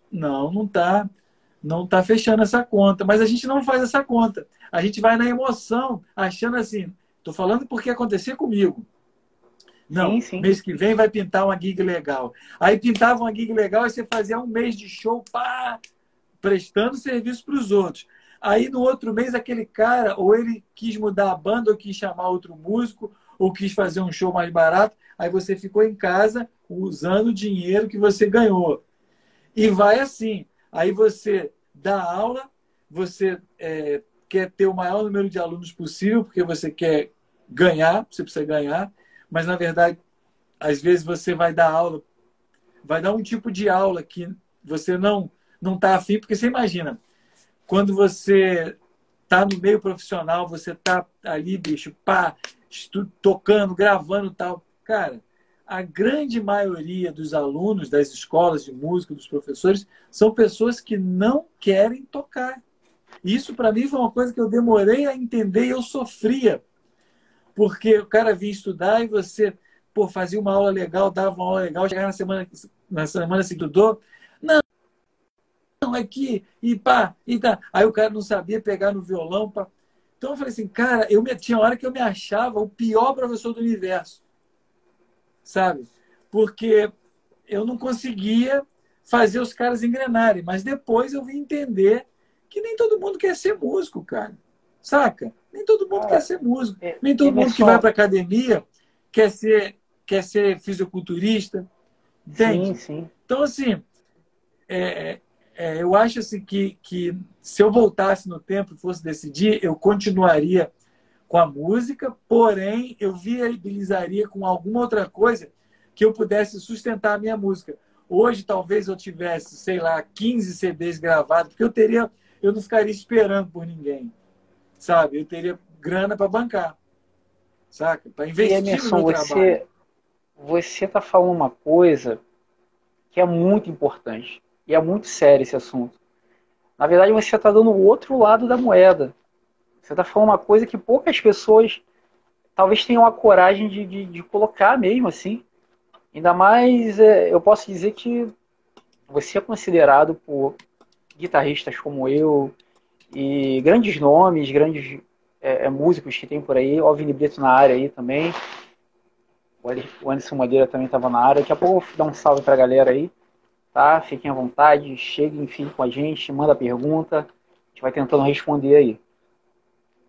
Não tá fechando essa conta. Mas a gente não faz essa conta. A gente vai na emoção, achando assim, estou falando porque acontecia comigo. Não, Sim, sim. mês que vem vai pintar uma gig legal. Aí pintava uma gig legal e você fazia um mês de show, pá, prestando serviço para os outros. Aí no outro mês aquele cara, ou ele quis mudar a banda, ou quis chamar outro músico, ou quis fazer um show mais barato, aí você ficou em casa usando o dinheiro que você ganhou. E vai assim. Aí você dá aula, você quer ter o maior número de alunos possível, porque você quer ganhar, você precisa ganhar, mas na verdade, às vezes você vai dar aula, vai dar um tipo de aula que você não está afim, porque você imagina, quando você está no meio profissional, você está ali, bicho, pá, tocando, gravando e tal. Cara, a grande maioria dos alunos das escolas de música, dos professores, são pessoas que não querem tocar. Isso, para mim, foi uma coisa que eu demorei a entender e eu sofria. Porque o cara vinha estudar e você fazia uma aula legal, dava uma aula legal, chegava na semana seguinte, estudou. Não, aqui, e pá, e tá. Aí o cara não sabia pegar no violão. Pá. Então eu falei assim, cara, tinha hora que eu me achava o pior professor do universo. Sabe? Porque eu não conseguia fazer os caras engrenarem. Mas depois eu vim entender que nem todo mundo quer ser músico, cara. Saca? Nem todo mundo quer ser músico. Nem todo mundo que vai para academia quer ser fisiculturista. Entende? Sim, sim. Então, assim, eu acho assim, que se eu voltasse no tempo e fosse decidir, eu continuaria com a música, porém eu viabilizaria com alguma outra coisa que eu pudesse sustentar a minha música. Hoje, talvez eu tivesse, sei lá, 15 CDs gravados, porque eu não ficaria esperando por ninguém, sabe? Eu teria grana para bancar, saca? Para investir Emerson, no meu trabalho. Você está falando uma coisa que é muito importante. E é muito sério esse assunto. Na verdade, você está dando o outro lado da moeda. Você está falando uma coisa que poucas pessoas talvez tenham a coragem de colocar mesmo assim. Ainda mais, eu posso dizer que você é considerado por guitarristas como eu e grandes nomes, grandes músicos que tem por aí. O Vini Brito na área aí também. O Anderson Madeira também estava na área. Daqui a pouco eu vou dar um salve para a galera aí. Tá? Fiquem à vontade, cheguem, enfim, com a gente, manda pergunta, a gente vai tentando responder aí.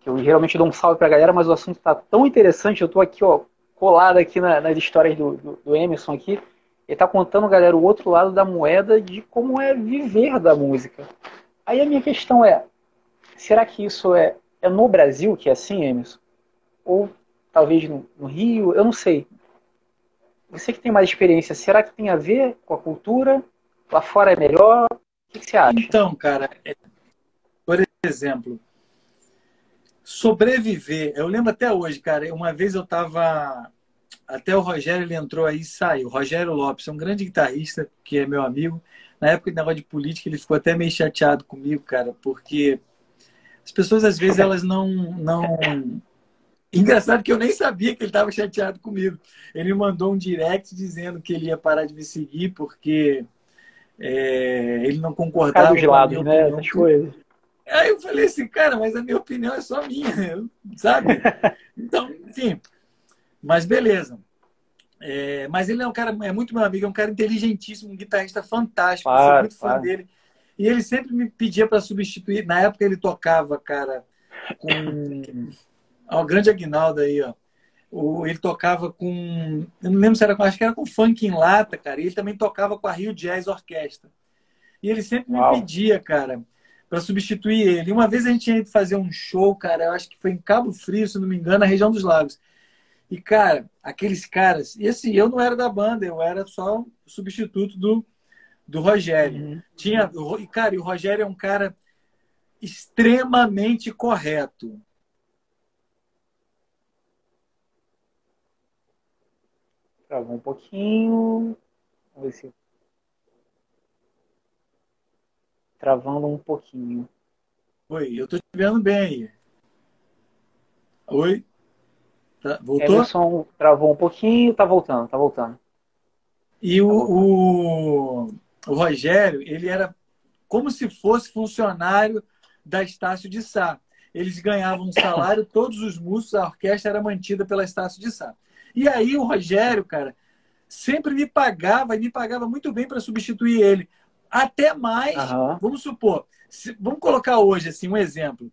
Eu geralmente dou um salve pra galera, mas o assunto tá tão interessante, eu tô aqui, ó, colado aqui nas histórias do Emerson aqui, ele tá contando, galera, o outro lado da moeda de como é viver da música. Aí a minha questão será que isso é no Brasil que é assim, Emerson? Ou talvez no Rio? Eu não sei. Você que tem mais experiência, será que tem a ver com a cultura? Lá fora é melhor? O que você acha? Então, cara, por exemplo, sobreviver. Eu lembro até hoje, cara, uma vez eu estava... Até o Rogério, ele entrou aí e saiu. Rogério Lopes, é um grande guitarrista, que é meu amigo. Na época de negócio de política, ele ficou até meio chateado comigo, cara, porque as pessoas, às vezes, elas não... Engraçado que eu nem sabia que ele estava chateado comigo. Ele me mandou um direct dizendo que ele ia parar de me seguir porque ele não concordava Dos com a lados, minha né? opinião. Essas coisas. Aí eu falei assim, cara, mas a minha opinião é só minha, sabe? Então, enfim, mas beleza. Mas ele é um cara, é muito meu amigo, é um cara inteligentíssimo, um guitarrista fantástico, eu sou Claro, muito fã claro. dele. E ele sempre me pedia para substituir. Na época ele tocava, cara, com. Ó, o grande Aguinaldo aí, ó. Ele tocava com. Eu não lembro se era com. Acho que era com funk em lata, cara. E ele também tocava com a Rio Jazz Orquestra. E ele sempre me Uau. pedia, cara, para substituir ele. E uma vez a gente ia fazer um show, cara, eu acho que foi em Cabo Frio, se não me engano, na região dos Lagos. E, cara, aqueles caras. E assim, eu não era da banda, eu era só o substituto do Rogério. Uhum. E, cara, e o Rogério é um cara extremamente correto. Travou um pouquinho. Vamos ver se travando um pouquinho. Oi, eu tô te vendo bem aí. Oi, voltou? Emerson travou um pouquinho, tá voltando, tá voltando, E tá voltando. o Rogério, ele era como se fosse funcionário da Estácio de Sá. Eles ganhavam um salário, todos os músicos, a orquestra era mantida pela Estácio de Sá. E aí o Sim. Rogério, cara, sempre me pagava e me pagava muito bem para substituir ele. Até mais, Aham. vamos supor, vamos colocar hoje assim um exemplo.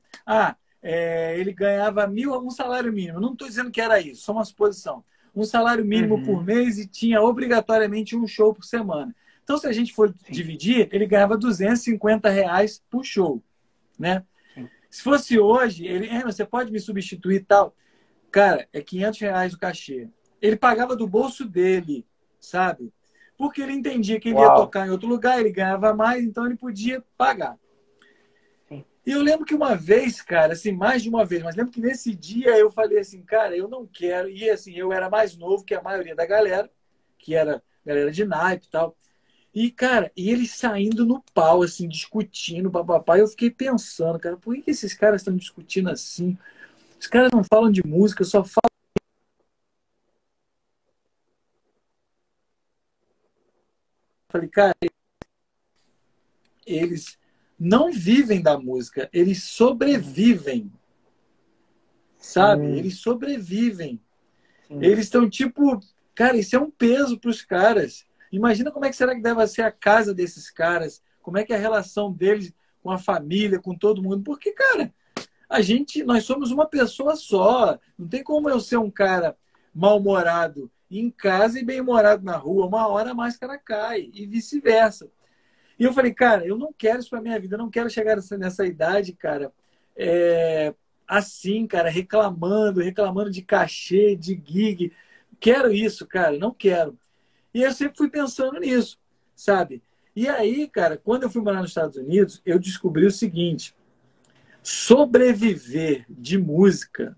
Ele ganhava um salário mínimo. Não estou dizendo que era isso, só uma suposição. Um salário mínimo por Uhum. mês e tinha obrigatoriamente um show por semana. Então, se a gente for Sim, dividir, ele ganhava R$ 250 por show, né? sim. Se fosse hoje, você pode me substituir e tal. Cara, é R$ 500 o cachê. Ele pagava do bolso dele, sabe? Porque ele entendia que ele ia Uau. tocar em outro lugar, ele ganhava mais, então ele podia pagar. Sim. E eu lembro que uma vez, cara, assim, mais de uma vez, mas lembro que nesse dia eu falei assim, cara, eu não quero. E assim, eu era mais novo que a maioria da galera, que era galera de naipe e tal. E, cara, e eles saindo no pau, assim, discutindo, papapá. Eu fiquei pensando, cara, por que esses caras estão discutindo assim? Os caras não falam de música, só falam. Falei, cara, eles não vivem da música, eles Uhum. sobrevivem, sabe? Sim, Eles sobrevivem. sim, Eles estão tipo, cara, isso é um peso para os caras. Imagina como é que será que deve ser a casa desses caras, como é que é a relação deles com a família, com todo mundo, porque, cara, nós somos uma pessoa só. Não tem como eu ser um cara mal-humorado em casa e bem-humorado na rua. Uma hora a máscara cai e vice-versa. E eu falei, cara, eu não quero isso para minha vida, eu não quero chegar nessa idade, cara, é, assim, cara, reclamando de cachê, de gig. Quero isso, cara, não quero. E eu sempre fui pensando nisso, sabe? E aí, cara, quando eu fui morar nos Estados Unidos, eu descobri o seguinte: sobreviver de música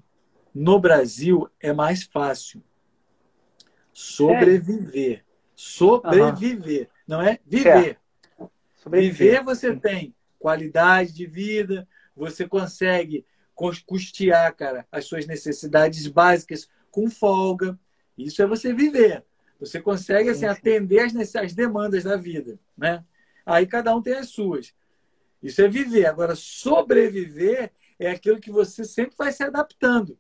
no Brasil é mais fácil. sério? Sobreviver. Aham. Sobreviver. Não é Certo. viver. Sobreviver. Viver, você Sim, tem qualidade de vida, você consegue custear, cara, as suas necessidades básicas com folga. Isso é você viver. Você consegue assim, sim, sim. atender as demandas da vida, né? Aí cada um tem as suas. Isso é viver. Agora, sobreviver é aquilo que você sempre vai se adaptando.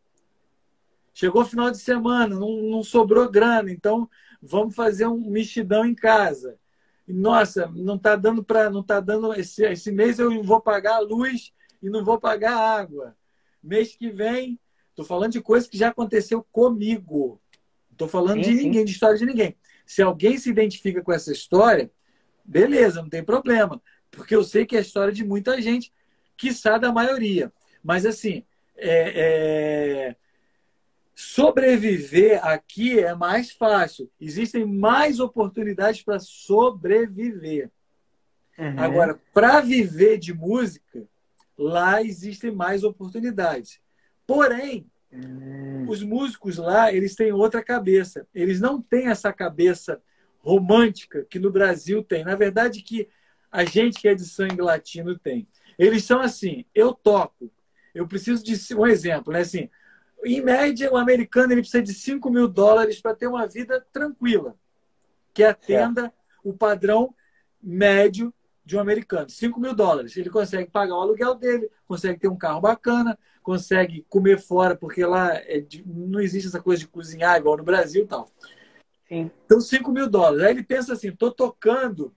Chegou o final de semana, não sobrou grana, então vamos fazer um mexidão em casa. Nossa, não está dando para, não tá dando esse mês eu vou pagar a luz e não vou pagar a água. Mês que vem, estou falando de coisa que já aconteceu comigo. Não estou falando Sim, de sim. ninguém, de história de ninguém. Se alguém se identifica com essa história, beleza, não tem problema, porque eu sei que é a história de muita gente, quiçá da maioria. Mas assim, é, é sobreviver aqui é mais fácil. Existem mais oportunidades para sobreviver. Uhum. Agora, para viver de música, lá existem mais oportunidades. Porém, Hum. os músicos lá, eles têm outra cabeça. Eles não têm essa cabeça romântica que no Brasil tem. Na verdade, que a gente que é de sangue latino tem. Eles são assim, eu toco. Eu preciso de um exemplo, né? Assim, em média, o americano ele precisa de US$ 5.000 para ter uma vida tranquila, que Certo. atenda o padrão médio de um americano. US$ 5.000. Ele consegue pagar o aluguel dele, consegue ter um carro bacana, consegue comer fora, porque lá não existe essa coisa de cozinhar igual no Brasil e tal. Sim. Então, US$ 5.000. Aí ele pensa assim, tô tocando,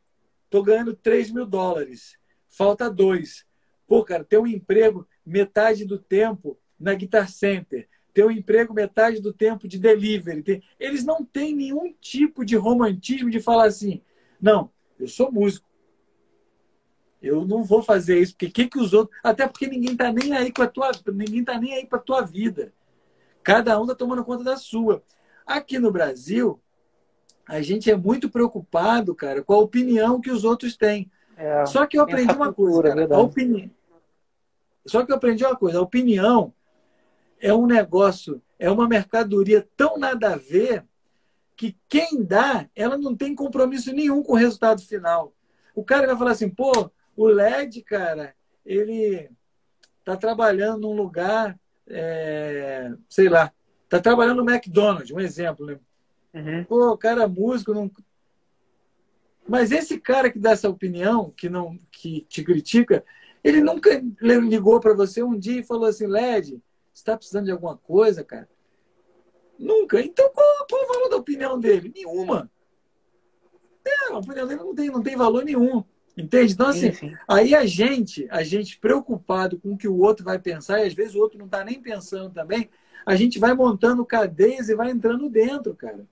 tô ganhando US$ 3.000. Falta 2. Pô, cara, tem um emprego metade do tempo na Guitar Center. Tem um emprego metade do tempo de delivery. Eles não têm nenhum tipo de romantismo de falar assim, não, eu sou músico. Eu não vou fazer isso, porque que os outros. Até porque ninguém tá nem aí com a tua. Ninguém tá nem aí pra tua vida. Cada um tá tomando conta da sua. Aqui no Brasil, a gente é muito preocupado, cara, com a opinião que os outros têm. É, Só que eu tem essa aprendi uma coisa, cultura, é cara. verdade. Só que eu aprendi uma coisa. A opinião é um negócio, é uma mercadoria tão nada a ver que quem dá, ela não tem compromisso nenhum com o resultado final. O cara vai falar assim, pô, o LED, cara, ele tá trabalhando num lugar, sei lá, tá trabalhando no McDonald's, um exemplo, né? Uhum. Pô, o cara é músico, não... Mas esse cara que dá essa opinião, que te critica, ele nunca ligou para você um dia e falou assim, LED, você está precisando de alguma coisa, cara? Nunca. Então, qual o valor da opinião dele? Nenhuma. A opinião dele não tem valor nenhum. Entende? Então, Sim, assim, sim. aí a gente preocupado com o que o outro vai pensar, e às vezes o outro não está nem pensando também, a gente vai montando cadeias e vai entrando dentro, cara.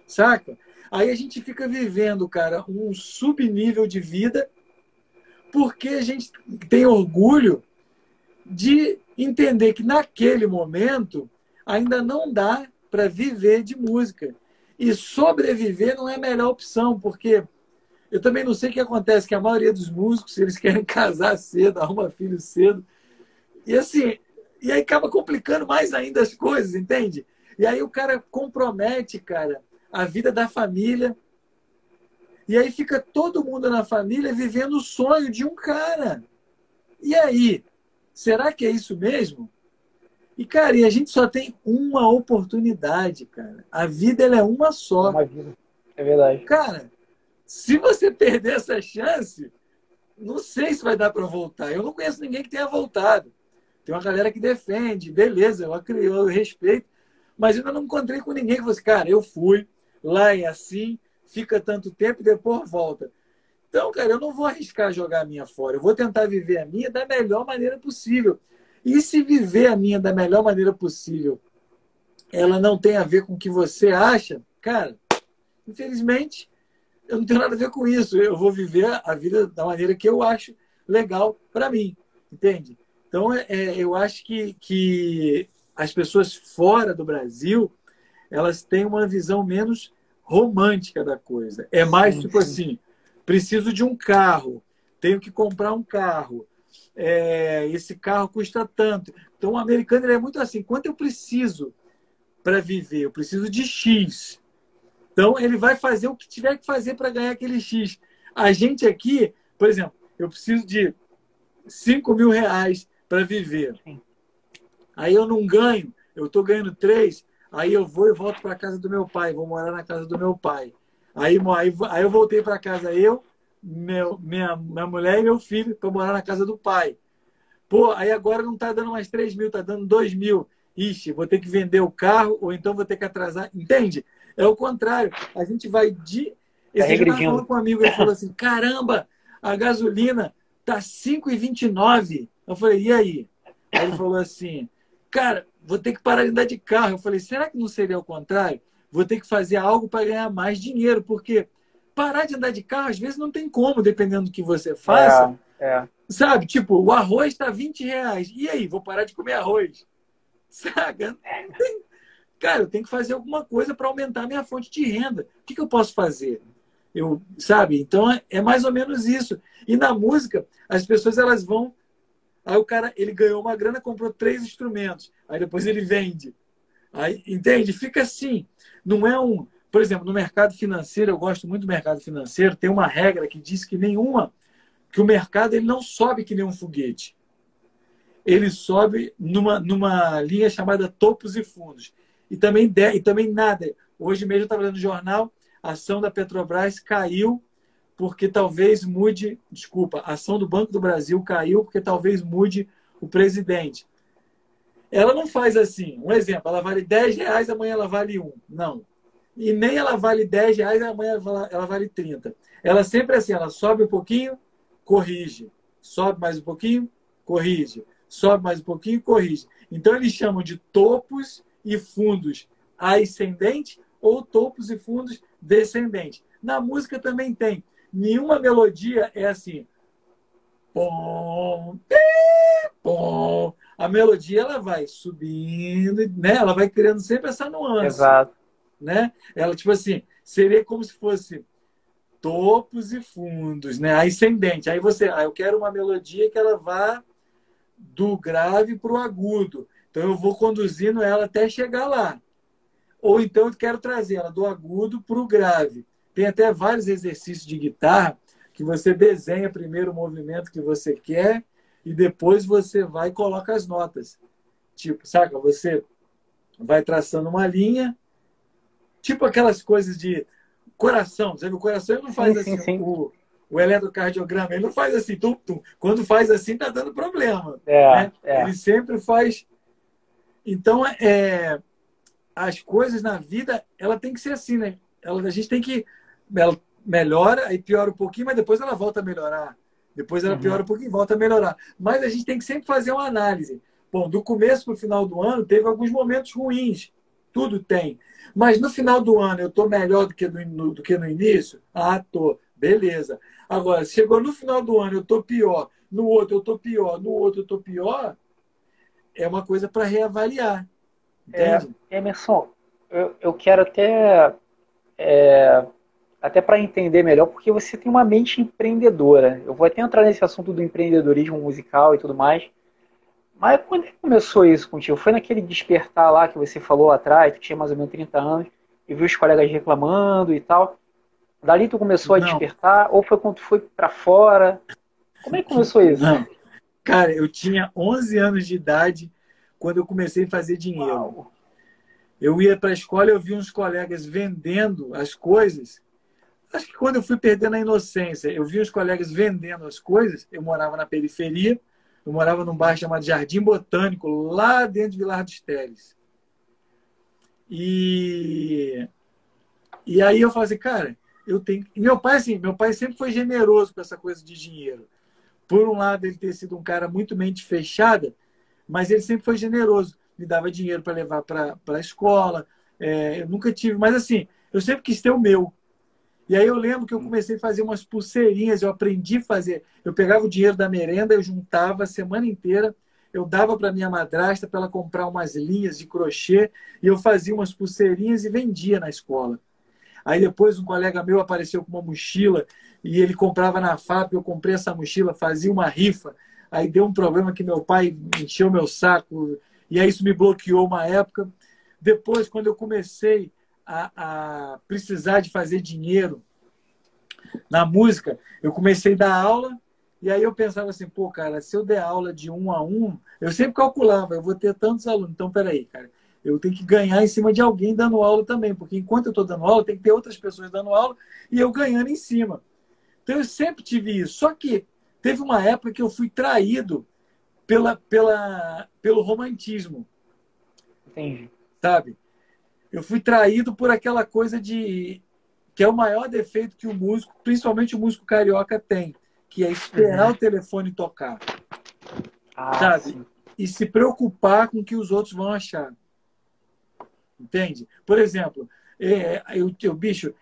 Saca? Aí a gente fica vivendo, cara, um subnível de vida porque a gente tem orgulho de entender que naquele momento ainda não dá para viver de música. E sobreviver não é a melhor opção, porque eu também não sei o que acontece, que a maioria dos músicos, eles querem casar cedo, arrumar filho cedo. E assim, e aí acaba complicando mais ainda as coisas, entende? E aí o cara compromete, cara, a vida da família. E aí fica todo mundo na família vivendo o sonho de um cara. E aí, será que é isso mesmo? E, cara, e a gente só tem uma oportunidade, cara. A vida ela é uma É só. uma vida. É verdade. Cara, se você perder essa chance, não sei se vai dar para voltar. Eu não conheço ninguém que tenha voltado. Tem uma galera que defende, beleza, eu respeito, mas eu ainda não encontrei com ninguém que fosse, cara, eu fui, lá é assim, fica tanto tempo e depois volta. Então, cara, eu não vou arriscar jogar a minha fora. Eu vou tentar viver a minha da melhor maneira possível. E se viver a minha da melhor maneira possível, ela não tem a ver com o que você acha, cara, infelizmente, eu não tenho nada a ver com isso. Eu vou viver a vida da maneira que eu acho legal para mim, entende? Então, eu acho que as pessoas fora do Brasil, elas têm uma visão menos romântica da coisa. É mais Sim, tipo sim. assim, preciso de um carro, tenho que comprar um carro, esse carro custa tanto. Então, o americano ele é muito assim, quanto eu preciso para viver? Eu preciso de X. Então, ele vai fazer o que tiver que fazer para ganhar aquele X. A gente aqui, por exemplo, eu preciso de R$ 5.000 para viver. Sim. Aí eu não ganho, eu estou ganhando 3, aí eu vou e volto para a casa do meu pai, vou morar na casa do meu pai. Aí eu voltei para casa, minha mulher e meu filho, para morar na casa do pai. Pô, aí agora não está dando mais 3.000, está dando 2.000. Ixi, vou ter que vender o carro, ou então vou ter que atrasar. Entende? É o contrário. A gente vai de. Tá Esse dia eu estava regredindo. falando com um amigo, ele falou assim: caramba, a gasolina tá 5,29. Eu falei, e aí? Aí ele falou assim: cara, vou ter que parar de andar de carro. Eu falei, será que não seria o contrário? Vou ter que fazer algo para ganhar mais dinheiro, porque parar de andar de carro, às vezes não tem como, dependendo do que você faça. É, é. Sabe? Tipo, o arroz está R$ 20. E aí, vou parar de comer arroz? Saca? Não tem... Cara, eu tenho que fazer alguma coisa para aumentar a minha fonte de renda. O que eu posso fazer? Sabe? Então, é mais ou menos isso. E na música, as pessoas elas vão... Aí o cara, ele ganhou uma grana, comprou 3 instrumentos. Aí depois ele vende. Aí, entende? Fica assim. Não é um... Por exemplo, no mercado financeiro, eu gosto muito do mercado financeiro, tem uma regra que diz que o mercado ele não sobe que nem um foguete. Ele sobe numa linha chamada topos e fundos. E também nada. Hoje mesmo eu estava lendo no jornal, a ação da Petrobras caiu porque talvez mude... Desculpa, a ação do Banco do Brasil caiu porque talvez mude o presidente. Ela não faz assim. Um exemplo, ela vale R$ 10, amanhã ela vale 1. Não. e nem ela vale R$ 10, amanhã ela vale 30. Ela sempre é assim, ela sobe um pouquinho, corrige. Sobe mais um pouquinho, corrige. Sobe mais um pouquinho, corrige. Então eles chamam de topos e fundos ascendente ou topos e fundos descendente. Na música também tem. Nenhuma melodia é assim. Pom, pom. A melodia ela vai subindo, né? Ela vai criando sempre essa nuance, Exato. né? Ela tipo assim, seria como se fosse topos e fundos, né? Ascendente. Aí você, eu quero uma melodia que ela vá do grave para o agudo. Então eu vou conduzindo ela até chegar lá. Ou então eu quero trazer ela do agudo para o grave. Tem até vários exercícios de guitarra que você desenha primeiro o movimento que você quer e depois você vai e coloca as notas. Tipo, saca? Você vai traçando uma linha, tipo aquelas coisas de coração. Sabe? O coração ele não Sim, faz sim, assim, sim. o eletrocardiograma, ele não faz assim, tum, tum. Quando faz assim, tá dando problema. É, Né? é. Ele sempre faz. Então, as coisas na vida, ela tem que ser assim, né? A gente tem que. Ela melhora, aí piora um pouquinho, mas depois ela volta a melhorar. Depois ela piora Uhum. um pouquinho e volta a melhorar. Mas a gente tem que sempre fazer uma análise. Bom, do começo para o final do ano, teve alguns momentos ruins. Tudo tem. Mas no final do ano, eu estou melhor do que no início? Ah, tô. Beleza. Agora, chegou no final do ano, eu estou pior. No outro, eu estou pior. No outro, eu estou pior. É uma coisa para reavaliar. É, Entende? Emerson, eu quero até para entender melhor, porque você tem uma mente empreendedora. Eu vou até entrar nesse assunto do empreendedorismo musical e tudo mais. Mas quando é que começou isso contigo? Foi naquele despertar lá que você falou lá atrás, tu tinha mais ou menos 30 anos, e viu os colegas reclamando e tal. Dali tu começou a Não. despertar, ou foi quando tu foi para fora? Como é que começou isso? Não. Cara, eu tinha 11 anos de idade quando eu comecei a fazer dinheiro. Uau! Eu ia para a escola e eu vi uns colegas vendendo as coisas. Acho que quando eu fui perdendo a inocência, eu vi os colegas vendendo as coisas. Eu morava na periferia, eu morava num bairro chamado Jardim Botânico, lá dentro de Vilar dos Teles. E, e aí eu falei assim, cara, eu tenho. E meu pai, assim, meu pai sempre foi generoso com essa coisa de dinheiro. Por um lado, ele ter sido um cara muito mente fechada, mas ele sempre foi generoso. Me dava dinheiro para levar para a escola. Eu nunca tive, mas assim, eu sempre quis ter o meu. E aí eu lembro que eu comecei a fazer umas pulseirinhas, eu aprendi a fazer. Eu pegava o dinheiro da merenda, eu juntava a semana inteira, eu dava para minha madrasta para ela comprar umas linhas de crochê e eu fazia umas pulseirinhas e vendia na escola. Aí depois um colega meu apareceu com uma mochila e ele comprava na FAP, eu comprei essa mochila, fazia uma rifa. Aí deu um problema que meu pai encheu meu saco e aí isso me bloqueou uma época. Depois, quando eu comecei a precisar de fazer dinheiro na música, eu comecei a dar aula e aí eu pensava assim, pô, cara, se eu der aula de 1 a 1, eu sempre calculava, eu vou ter tantos alunos. Então, peraí, cara, eu tenho que ganhar em cima de alguém dando aula também, porque enquanto eu estou dando aula, tem que ter outras pessoas dando aula e eu ganhando em cima. Então, eu sempre tive isso. Só que teve uma época que eu fui traído pelo romantismo, Entendi. sabe? Eu fui traído por aquela coisa de que é o maior defeito que o músico, principalmente o músico carioca, tem, que é esperar Uhum. o telefone tocar, Ah, sabe? sim. E se preocupar com o que os outros vão achar, entende? Por exemplo, bicho,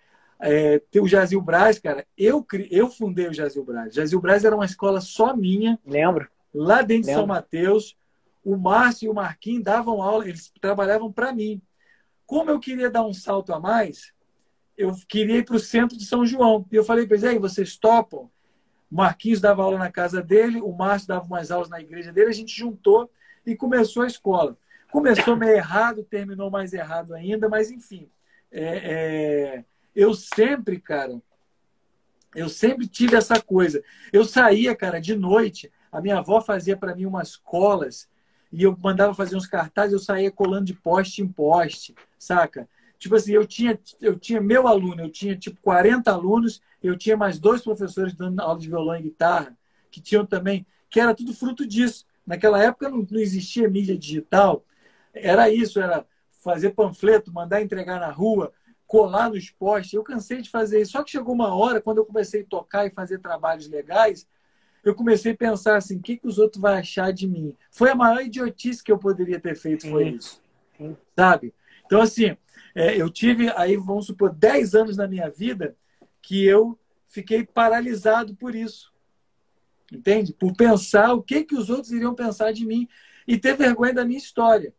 tem o Jazil Braz, cara, eu fundei o Jazil Braz. Jazil Braz era uma escola só minha, Lembro, lá dentro de São lembro. Mateus. O Márcio e o Marquinhos davam aula, eles trabalhavam para mim. Como eu queria dar um salto a mais, eu queria ir para o centro de São João. E eu falei para eles, aí, vocês topam? O Marquinhos dava aula na casa dele, o Márcio dava umas aulas na igreja dele, a gente juntou e começou a escola. Começou meio errado, terminou mais errado ainda, mas enfim. Eu sempre, cara, eu sempre tive essa coisa. Eu saía, cara, de noite, a minha avó fazia para mim umas colas e eu mandava fazer uns cartazes, eu saía colando de poste em poste, saca? Tipo assim, eu tinha meu aluno, eu tinha tipo 40 alunos, eu tinha mais dois professores dando aula de violão e guitarra, que tinham também, que era tudo fruto disso. Naquela época não existia mídia digital, era isso, era fazer panfleto, mandar entregar na rua, colar nos postes. Eu cansei de fazer isso. Só que chegou uma hora, quando eu comecei a tocar e fazer trabalhos legais, eu comecei a pensar assim, o que, que os outros vão achar de mim? Foi a maior idiotice que eu poderia ter feito, foi isso. Sim. Sabe? Então, assim, eu tive, aí vamos supor, 10 anos na minha vida que eu fiquei paralisado por isso. Entende? Por pensar o que, que os outros iriam pensar de mim e ter vergonha da minha história.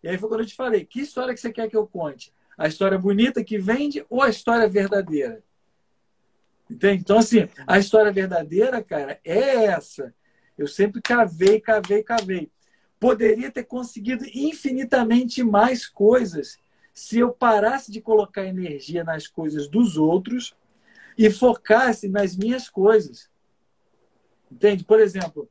E aí foi quando eu te falei, que história que você quer que eu conte? A história bonita que vende ou a história verdadeira? Entende? Então, assim, a história verdadeira, cara, é essa. Eu sempre cavei, cavei, cavei. Poderia ter conseguido infinitamente mais coisas se eu parasse de colocar energia nas coisas dos outros e focasse nas minhas coisas. Entende? Por exemplo,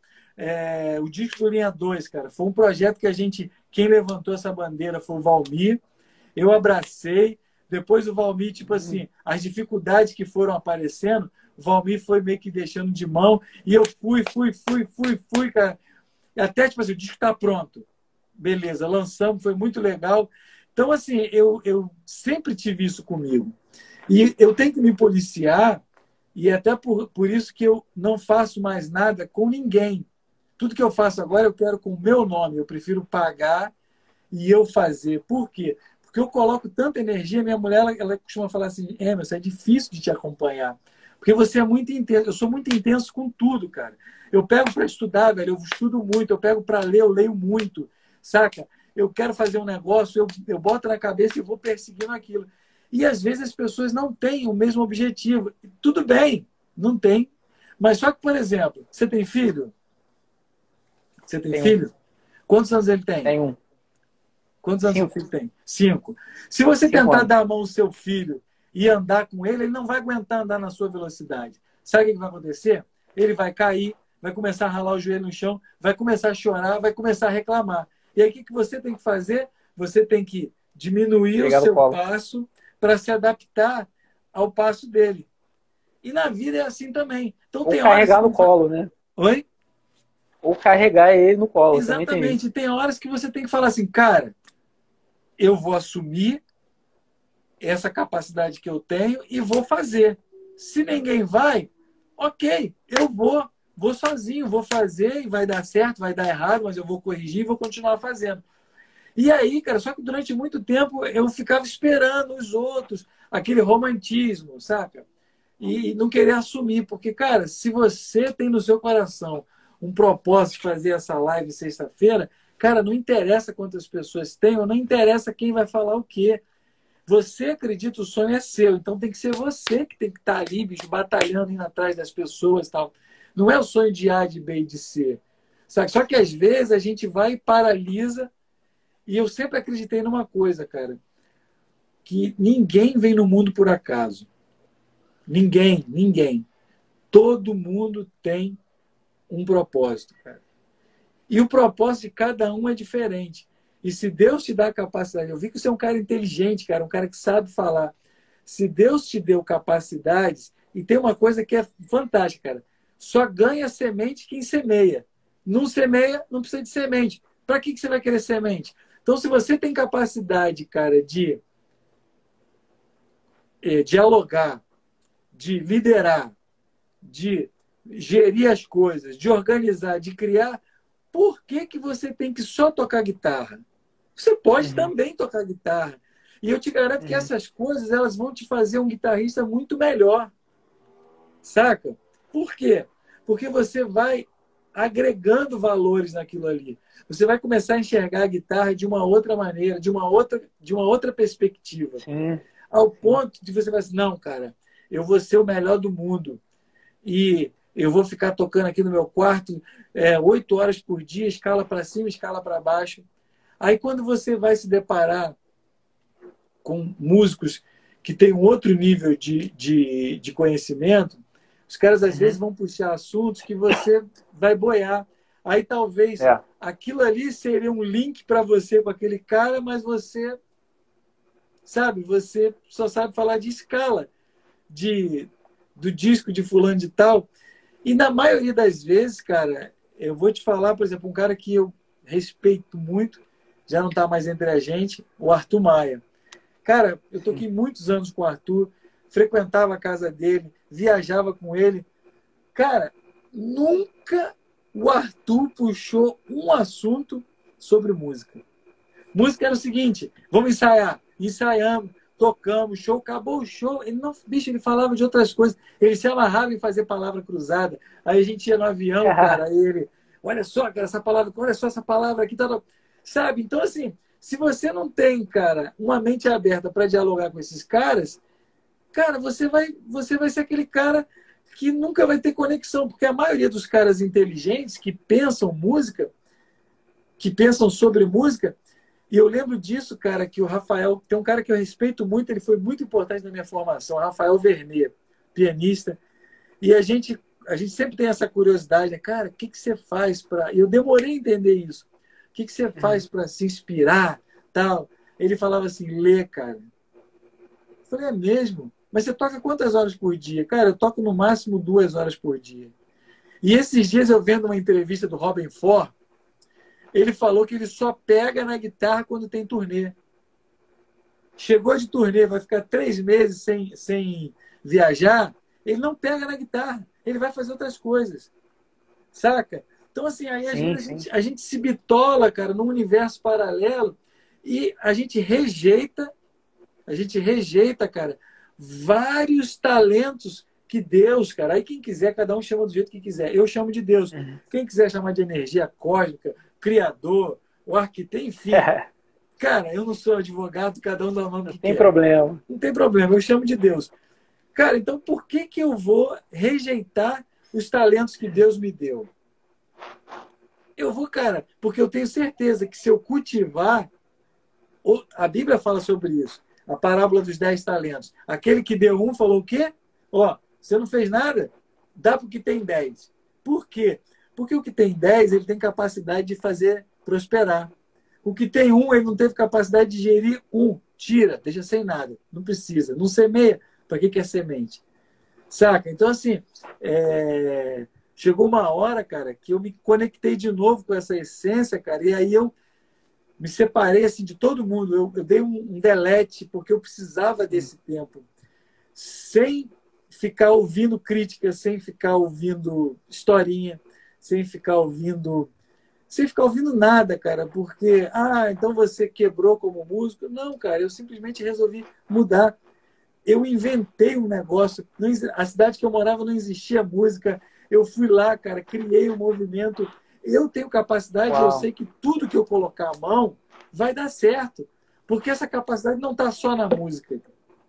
o disco do Linha 2, cara, foi um projeto que quem levantou essa bandeira foi o Valmir, eu abracei, depois o Valmir, tipo assim, as dificuldades que foram aparecendo, o Valmir foi meio que deixando de mão, e eu fui, cara, e até, tipo assim, o disco tá pronto. Beleza, lançamos, foi muito legal. Então, assim, eu sempre tive isso comigo. E eu tenho que me policiar, e até por isso que eu não faço mais nada com ninguém. Tudo que eu faço agora eu quero com o meu nome. Eu prefiro pagar e eu fazer. Por quê? Porque eu coloco tanta energia. Minha mulher, ela costuma falar assim, Emerson, é difícil de te acompanhar. Porque você é muito intenso. Eu sou muito intenso com tudo, cara. Eu pego para estudar, velho. Eu estudo muito. Eu pego para ler, eu leio muito. Saca? Eu quero fazer um negócio, eu boto na cabeça e vou perseguindo aquilo. E às vezes as pessoas não têm o mesmo objetivo. Tudo bem, não tem. Mas só que, por exemplo, você tem filho? Você tem filho? Quantos anos ele tem? Tem um. Quantos anos seu filho tem? 5. Se você 5 tentar anos. dar a mão ao seu filho e andar com ele, ele não vai aguentar andar na sua velocidade. Sabe o que vai acontecer? Ele vai cair, vai começar a ralar o joelho no chão, vai começar a chorar, vai começar a reclamar. E aí o que você tem que fazer? Você tem que diminuir o seu passo para se adaptar ao passo dele. E na vida é assim também. Então, ou tem carregar no colo, né? Oi? Ou carregar ele no colo. Exatamente. Tem horas que você tem que falar assim, cara, eu vou assumir essa capacidade que eu tenho e vou fazer. Se ninguém vai, ok, eu vou sozinho, vou fazer e vai dar certo, vai dar errado, mas eu vou corrigir e vou continuar fazendo. E aí, cara, só que durante muito tempo eu ficava esperando os outros, aquele romantismo, saca? E não querer assumir, porque, cara, se você tem no seu coração um propósito de fazer essa live sexta-feira, cara, não interessa quantas pessoas tem, ou não interessa quem vai falar o quê. Você acredita, o sonho é seu, então tem que ser você que tem que estar ali, bicho, batalhando, indo atrás das pessoas e tal. Não é o sonho de A, de B e de C. Sabe? Só que às vezes a gente vai e paralisa. E eu sempre acreditei numa coisa, cara, que ninguém vem no mundo por acaso. Ninguém. Todo mundo tem um propósito, cara. E o propósito de cada um é diferente. E se Deus te dá a capacidade, eu vi que você é um cara inteligente, cara, um cara que sabe falar. Se Deus te deu capacidades, e tem uma coisa que é fantástica, cara, só ganha semente quem semeia. Não semeia, não precisa de semente. Para que você vai querer semente? Então, se você tem capacidade, cara, de dialogar, de liderar, de gerir as coisas, de organizar, de criar, por que você tem que só tocar guitarra? Você pode também tocar guitarra. E eu te garanto que essas coisas elas vão te fazer um guitarrista muito melhor. Saca? Por quê? Porque você vai agregando valores naquilo ali. Você vai começar a enxergar a guitarra de uma outra maneira, de uma outra perspectiva. Sim. Ao ponto de você falar assim, não, cara, eu vou ser o melhor do mundo. E eu vou ficar tocando aqui no meu quarto 8 horas por dia, escala para cima, escala para baixo. Aí quando você vai se deparar com músicos que têm um outro nível de conhecimento, os caras às vezes vão puxar assuntos que você vai boiar. Aí talvez aquilo ali seria um link para você com aquele cara, mas você, sabe, você só sabe falar de escala, do disco de fulano de tal. E na maioria das vezes, cara, eu vou te falar, por exemplo, um cara que eu respeito muito, já não está mais entre a gente, o Arthur Maia. Cara, eu toquei muitos anos com o Arthur, frequentava a casa dele, viajava com ele. Cara, nunca o Arthur puxou um assunto sobre música. Música era o seguinte, vamos ensaiar. Ensaiamos, tocamos, show, acabou o show. Ele não, bicho, ele falava de outras coisas. Ele se amarrava em fazer palavra cruzada. Aí a gente ia no avião, cara, aí ele, olha só, cara, essa palavra, olha só essa palavra aqui, tá, sabe? Então, assim, se você não tem, cara, uma mente aberta para dialogar com esses caras, cara, você vai ser aquele cara que nunca vai ter conexão, porque a maioria dos caras inteligentes que pensam música, que pensam sobre música, e eu lembro disso, cara, que o Rafael, tem um cara que eu respeito muito, ele foi muito importante na minha formação, Rafael Vernet, pianista, e a gente sempre tem essa curiosidade, né? Cara, o que você faz para... Eu demorei a entender isso. O que você faz para se inspirar, tal? Ele falava assim, lê, cara. Eu falei, é mesmo? Mas você toca quantas horas por dia? Cara, eu toco no máximo 2 horas por dia. E esses dias eu vendo uma entrevista do Robben Ford, ele falou que ele só pega na guitarra quando tem turnê. Chegou de turnê, vai ficar 3 meses sem viajar, ele não pega na guitarra, ele vai fazer outras coisas. Saca? Então, assim, aí às vezes a gente se bitola, cara, num universo paralelo e a gente rejeita, cara, vários talentos que Deus, cara, aí quem quiser, cada um chama do jeito que quiser. Eu chamo de Deus. Quem quiser chamar de energia cósmica, criador, o arquiteto, enfim. Cara, eu não sou advogado, cada um dá o nome que quer. Não tem problema. Não tem problema, eu chamo de Deus. Cara, então por que eu vou rejeitar os talentos que Deus me deu? Eu vou, cara, porque eu tenho certeza que se eu cultivar, a Bíblia fala sobre isso, a parábola dos 10 talentos. Aquele que deu um falou o quê? Ó, você não fez nada? Dá para o que tem 10. Por quê? Porque o que tem 10, ele tem capacidade de fazer prosperar. O que tem um, ele não teve capacidade de gerir um. Tira, deixa sem nada. Não precisa. Não semeia. Para que é semente? Saca? Então, assim, chegou uma hora, cara, que eu me conectei de novo com essa essência, cara, e aí eu me separei, assim, de todo mundo. Eu dei um delete, porque eu precisava desse tempo. Sem ficar ouvindo críticas, sem ficar ouvindo historinha, sem ficar ouvindo nada, cara, porque, então você quebrou como músico. Não, cara, eu simplesmente resolvi mudar. Eu inventei um negócio. A cidade que eu morava não existia música. Eu fui lá, cara, criei um movimento. Eu tenho capacidade, eu sei que tudo que eu colocar a mão vai dar certo. Porque essa capacidade não está só na música.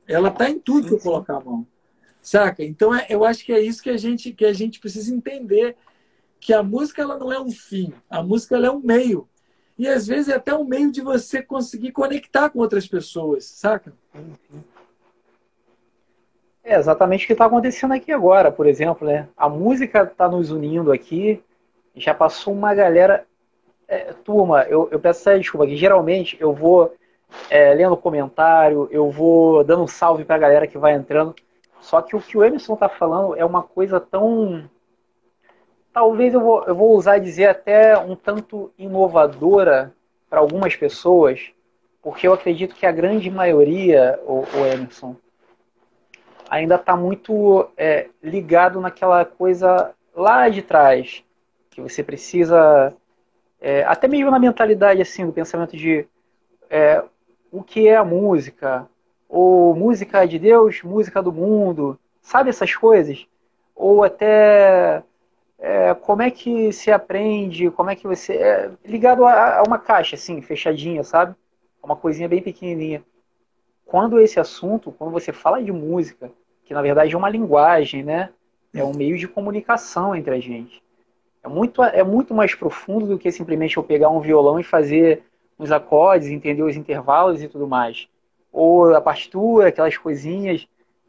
Ela está em tudo que eu colocar a mão. Saca? Então, eu acho que é isso que a gente precisa entender. Que a música ela não é um fim. A música ela é um meio. E às vezes é até um meio de você conseguir conectar com outras pessoas. Saca? É exatamente o que está acontecendo aqui agora, por exemplo, né? A música está nos unindo aqui, já passou uma galera... turma, eu peço até desculpa, que geralmente eu vou lendo comentário, eu vou dando um salve para a galera que vai entrando, só que o que o Emerson está falando é uma coisa tão... Talvez eu vou usar dizer até um tanto inovadora para algumas pessoas, porque eu acredito que a grande maioria, o Emerson, ainda está muito ligado naquela coisa lá de trás, que você precisa, até mesmo na mentalidade assim, do pensamento de o que é a música, ou música de Deus, música do mundo, sabe essas coisas? Ou até como é que se aprende, como é que você... ligado a uma caixa assim, fechadinha, sabe? Uma coisinha bem pequenininha. Quando você fala de música, que na verdade é uma linguagem, né? É um meio de comunicação entre a gente. É muito mais profundo do que simplesmente eu pegar um violão e fazer os acordes, entender os intervalos e tudo mais. Ou a partitura, aquelas coisinhas,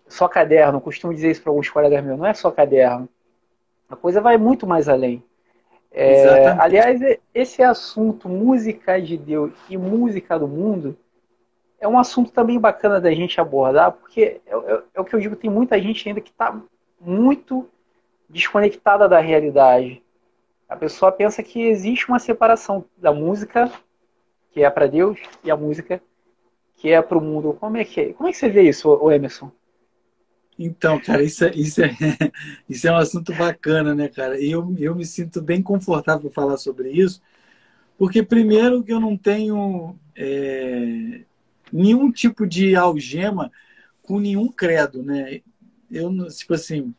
só caderno. Eu costumo dizer isso para alguns colegas meus, não é só caderno. A coisa vai muito mais além. Aliás, esse assunto, música de Deus e música do mundo, é um assunto também bacana da gente abordar, porque é o que eu digo, tem muita gente ainda que está muito desconectada da realidade. A pessoa pensa que existe uma separação da música, que é para Deus, e a música, que é para o mundo. Como é que você vê isso, ô Emerson? Então, cara, isso é um assunto bacana, né, cara? E eu me sinto bem confortável para falar sobre isso, porque, primeiro, que eu não tenho nenhum tipo de algema com nenhum credo, né? Eu, tipo assim,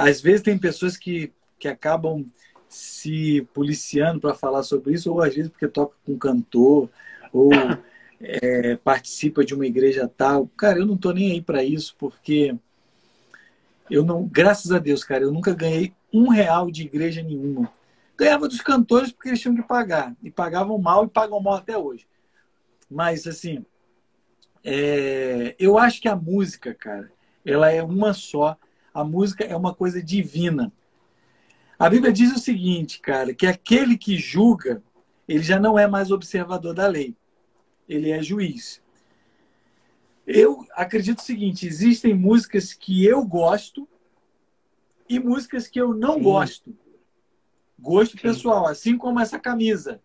às vezes tem pessoas que acabam se policiando para falar sobre isso, ou às vezes porque toca com um cantor, ou participa de uma igreja tal. Cara, eu não tô nem aí para isso, porque eu não, graças a Deus, cara, eu nunca ganhei R$ 1 de igreja nenhuma. Ganhava dos cantores porque eles tinham que pagar. E pagavam mal e pagam mal até hoje. Mas, assim, eu acho que a música, cara, ela é uma só. A música é uma coisa divina. A Bíblia diz o seguinte, cara, que aquele que julga, ele já não é mais observador da lei. Ele é juiz. Eu acredito o seguinte, existem músicas que eu gosto e músicas que eu não Sim, gosto. Gosto sim. pessoal, assim como essa camisa.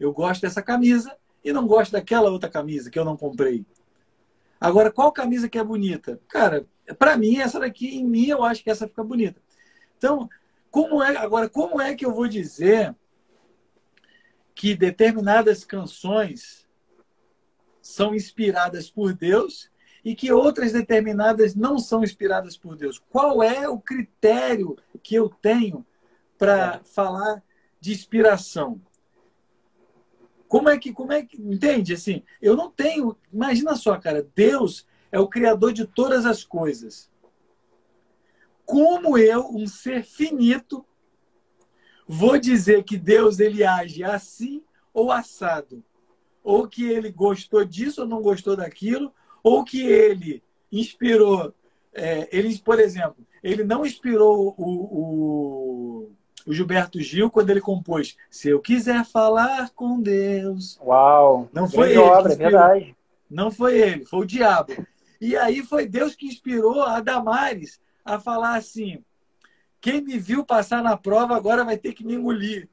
Eu gosto dessa camisa e não gosto daquela outra camisa que eu não comprei. Agora, qual camisa que é bonita? Cara, para mim, essa daqui, em mim, eu acho que essa fica bonita. Então, como é que eu vou dizer que determinadas canções são inspiradas por Deus e que outras determinadas não são inspiradas por Deus? Qual é o critério que eu tenho É. para falar de inspiração? Como é que, entende? Assim, eu não tenho, imagina só, cara, Deus é o criador de todas as coisas. Como eu, um ser finito, vou dizer que Deus ele age assim ou assado? Ou que ele gostou disso ou não gostou daquilo, ou que ele inspirou, ele, por exemplo, ele não inspirou o Gilberto Gil quando ele compôs Se Eu Quiser Falar com Deus. Uau, Não foi grande ele que obra, é inspirou. verdade. Não foi ele, foi o diabo. E aí foi Deus que inspirou a Damares a falar assim: quem me viu passar na prova agora vai ter que me engolir.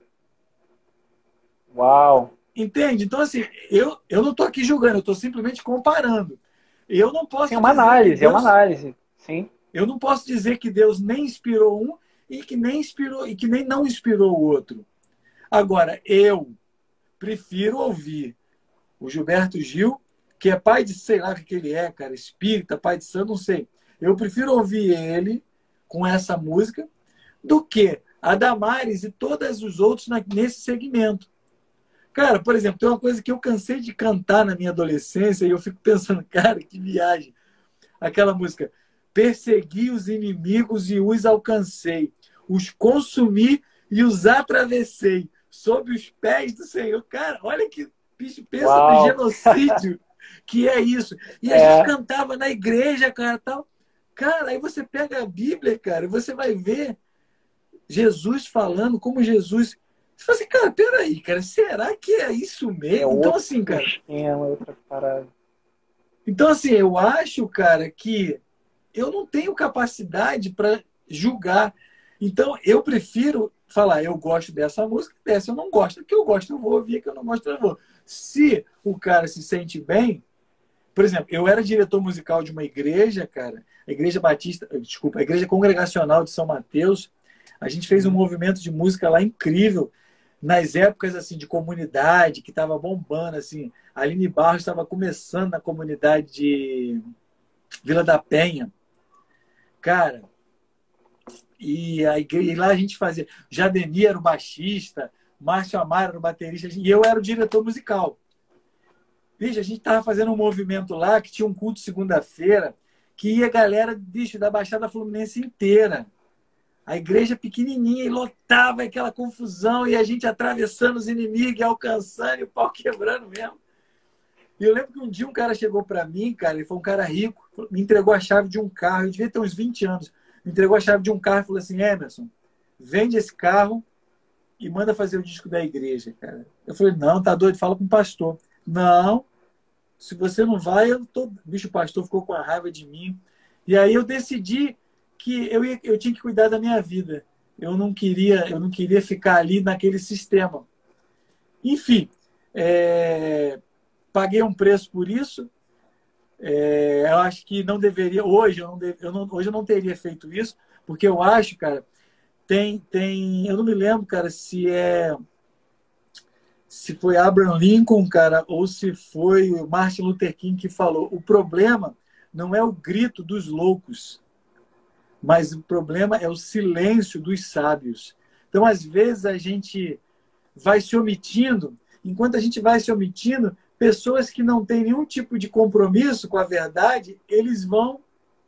Uau. Entende? Então, assim, eu não estou aqui julgando, eu estou simplesmente comparando. Eu não Sim, posso dizer que é uma Deus. análise. Sim, Eu não posso dizer que Deus nem inspirou um e que nem inspirou e que nem não inspirou o outro. Agora, eu prefiro ouvir o Gilberto Gil, que é pai de, sei lá o que ele é, cara, espírita, pai de santo, não sei. Eu prefiro ouvir ele com essa música do que a Damares e todos os outros nesse segmento. Cara, por exemplo, tem uma coisa que eu cansei de cantar na minha adolescência e eu fico pensando, cara, que viagem. Aquela música, persegui os inimigos e os alcancei, os consumi e os atravessei, sob os pés do Senhor. Cara, olha que bicho, pensa no uau. genocídio que é isso. E a gente É, cantava na igreja, cara, tal. Cara, aí você pega a Bíblia, cara, e você vai ver Jesus falando como Jesus. Você fala assim, cara, peraí, cara, será que é isso é mesmo? Então, outro assim, cara, esquema, outra parada. então, assim, eu acho, cara, que eu não tenho capacidade para julgar. Então, eu prefiro falar, eu gosto dessa música, dessa eu não gosto. Que eu gosto, eu vou ouvir, que eu não gosto, eu não vou. Se o cara se sente bem, por exemplo, eu era diretor musical de uma igreja, cara, a Igreja Batista, desculpa, a Igreja Congregacional de São Mateus. A gente fez um Uhum. movimento de música lá incrível, nas épocas assim de comunidade, que estava bombando, assim. A Aline Barros estava começando na comunidade de Vila da Penha. Cara, e lá a gente fazia. Jademir era o baixista, Márcio Amaro era o baterista, e eu era o diretor musical. Bicho, a gente estava fazendo um movimento lá que tinha um culto segunda-feira, que ia galera, bicho, da Baixada Fluminense inteira. A igreja pequenininha e lotava aquela confusão, e a gente atravessando os inimigos, e alcançando, e o pau quebrando mesmo. E eu lembro que um dia um cara chegou para mim, cara, ele foi um cara rico, me entregou a chave de um carro, eu devia ter uns 20 anos, me entregou a chave de um carro e falou assim, Emerson, vende esse carro e manda fazer o disco da igreja, cara. Eu falei, não, tá doido, fala com o pastor. Não, se você não vai, eu tô... Bicho, o pastor ficou com a raiva de mim. E aí eu decidi que eu tinha que cuidar da minha vida. Eu não queria ficar ali naquele sistema. Enfim, é, paguei um preço por isso. Eu acho que não deveria, hoje hoje eu não teria feito isso, porque eu acho, cara, eu não me lembro, cara, se foi Abraham Lincoln, cara, ou se foi o Martin Luther King que falou: o problema não é o grito dos loucos, mas o problema é o silêncio dos sábios. Então, às vezes, a gente vai se omitindo, enquanto a gente vai se omitindo, pessoas que não têm nenhum tipo de compromisso com a verdade, eles vão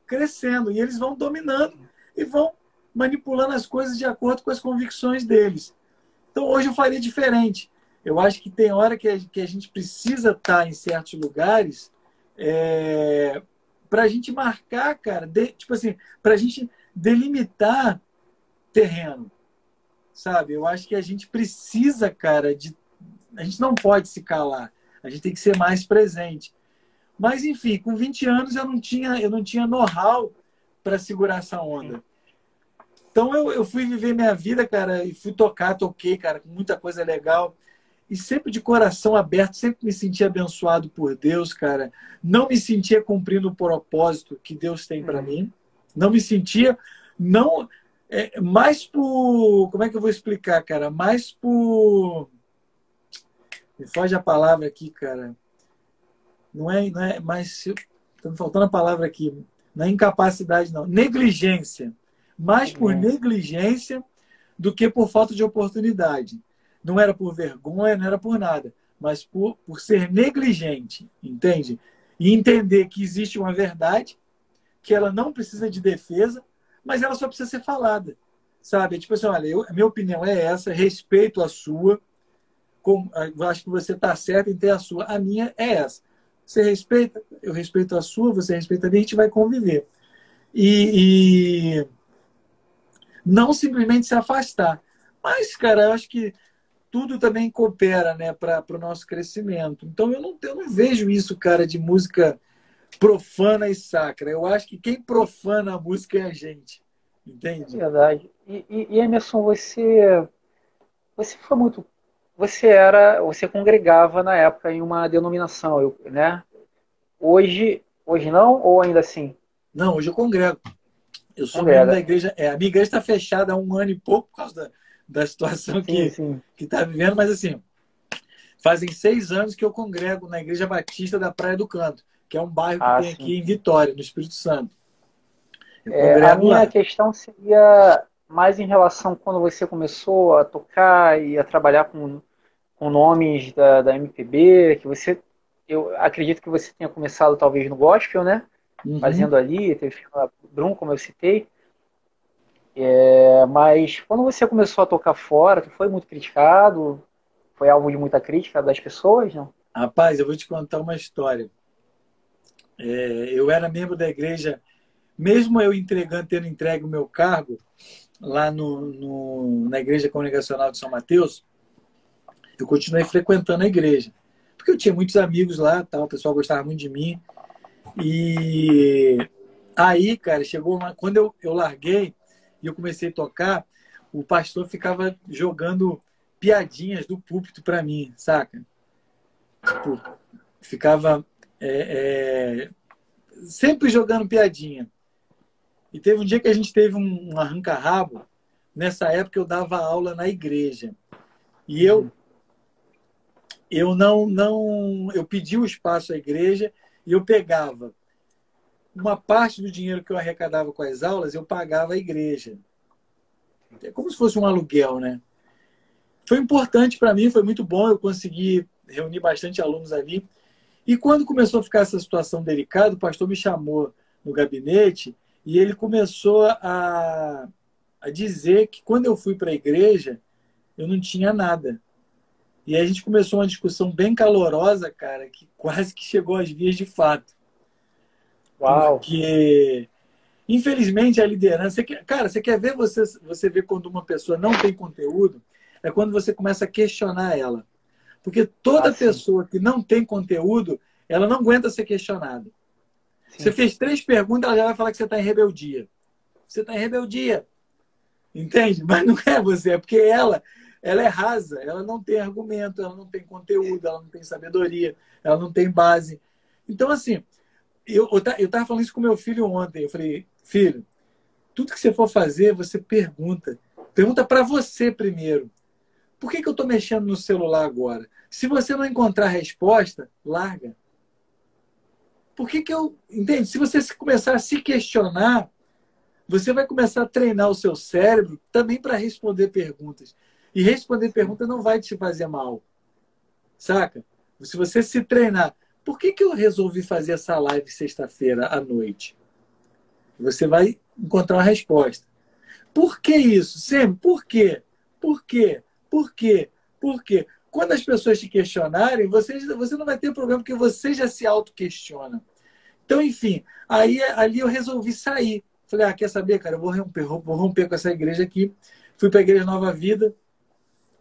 crescendo e eles vão dominando e vão manipulando as coisas de acordo com as convicções deles. Então, hoje eu faria diferente. Eu acho que tem hora que a gente precisa estar em certos lugares para a gente marcar, cara, tipo assim, para a gente delimitar terreno, sabe? Eu acho que a gente precisa, cara, a gente não pode se calar. A gente tem que ser mais presente. Mas, enfim, com 20 anos eu não tinha know-how para segurar essa onda. Então eu fui viver minha vida, cara, e fui toquei, cara, com muita coisa legal. E sempre de coração aberto, sempre me sentia abençoado por Deus, cara. Não me sentia cumprindo o propósito que Deus tem para mim. Não me sentia, não, mais por, como é que eu vou explicar, cara? Mais por, me foge a palavra aqui, cara. Não é mais, tá me faltando a palavra aqui. Não é incapacidade, não. Negligência. Mais por negligência do que por falta de oportunidade. Não era por vergonha, não era por nada, mas por ser negligente, entende? E entender que existe uma verdade, que ela não precisa de defesa, mas ela só precisa ser falada, sabe? Tipo assim, olha, a minha opinião é essa, respeito a sua, eu acho que você está certo em ter a sua, a minha é essa. Você respeita, eu respeito a sua, você respeita a minha, a gente vai conviver. E não simplesmente se afastar. Mas, cara, eu acho que tudo também coopera, né, para o nosso crescimento. Então eu não vejo isso, cara, de música profana e sacra. Eu acho que quem profana a música é a gente. Entende? É verdade. E Emerson, você foi muito. Você congregava na época em uma denominação, né? Hoje não, ou ainda assim? Não, hoje eu congrego. Eu sou membro Congrega. da igreja. A minha igreja está fechada há um ano e pouco por causa da situação Sim, que sim. está vivendo, mas assim, fazem 6 anos que eu congrego na Igreja Batista da Praia do Canto, que é um bairro que Ah, tem sim. aqui em Vitória, no Espírito Santo. Eu A congrego minha lá. questão seria mais em relação quando você começou a tocar e a trabalhar com nomes da MPB, eu acredito que você tenha começado talvez no gospel, né? Uhum. Fazendo ali, teve a Brum, como eu citei. Mas quando você começou a tocar fora, tu foi muito criticado? Foi alvo de muita crítica das pessoas, não? Rapaz, eu vou te contar uma história. Eu era membro da igreja, mesmo eu tendo entregue o meu cargo lá na Igreja Congregacional de São Mateus, eu continuei frequentando a igreja. Porque eu tinha muitos amigos lá, tal, o pessoal gostava muito de mim. E aí, cara, quando eu larguei e eu comecei a tocar, o pastor ficava jogando piadinhas do púlpito para mim, saca? Tipo, ficava sempre jogando piadinha. E teve um dia que a gente teve um arranca-rabo. Nessa época eu dava aula na igreja. E eu não eu pedi o espaço à igreja e eu pegava uma parte do dinheiro que eu arrecadava com as aulas, eu pagava à igreja. É como se fosse um aluguel, né? Foi importante para mim, foi muito bom, eu consegui reunir bastante alunos ali. E quando começou a ficar essa situação delicada, o pastor me chamou no gabinete e ele começou a dizer que quando eu fui para a igreja, eu não tinha nada. E aí a gente começou uma discussão bem calorosa, cara, que quase que chegou às vias de fato. Uau! Porque, infelizmente, a liderança... Cara, você quer ver você ver quando uma pessoa não tem conteúdo? É quando você começa a questionar ela. Porque Ah, toda sim. pessoa que não tem conteúdo, ela não aguenta ser questionada. Você Sim. fez 3 perguntas, ela já vai falar que você está em rebeldia. Você está em rebeldia. Entende? Mas não é você, é porque ela ela é rasa, ela não tem argumento, ela não tem conteúdo, ela não tem sabedoria, ela não tem base. Então, assim, eu tava falando isso com meu filho ontem. Eu falei, filho, tudo que você for fazer, você pergunta. Pergunta para você primeiro. Por que eu estou mexendo no celular agora? Se você não encontrar resposta, larga. Por que eu... Entende? Se você começar a se questionar, você vai começar a treinar o seu cérebro também para responder perguntas. E responder perguntas não vai te fazer mal. Saca? Se você se treinar. Por que eu resolvi fazer essa live sexta-feira à noite? Você vai encontrar uma resposta. Por que isso? Sempre. Por quê? Por quê? Por quê? Por quê? Quando as pessoas te questionarem, você não vai ter problema, porque você já se auto-questiona. Então, enfim, aí ali eu resolvi sair. Falei, quer saber, cara, eu vou romper com essa igreja aqui. Fui para a Igreja Nova Vida.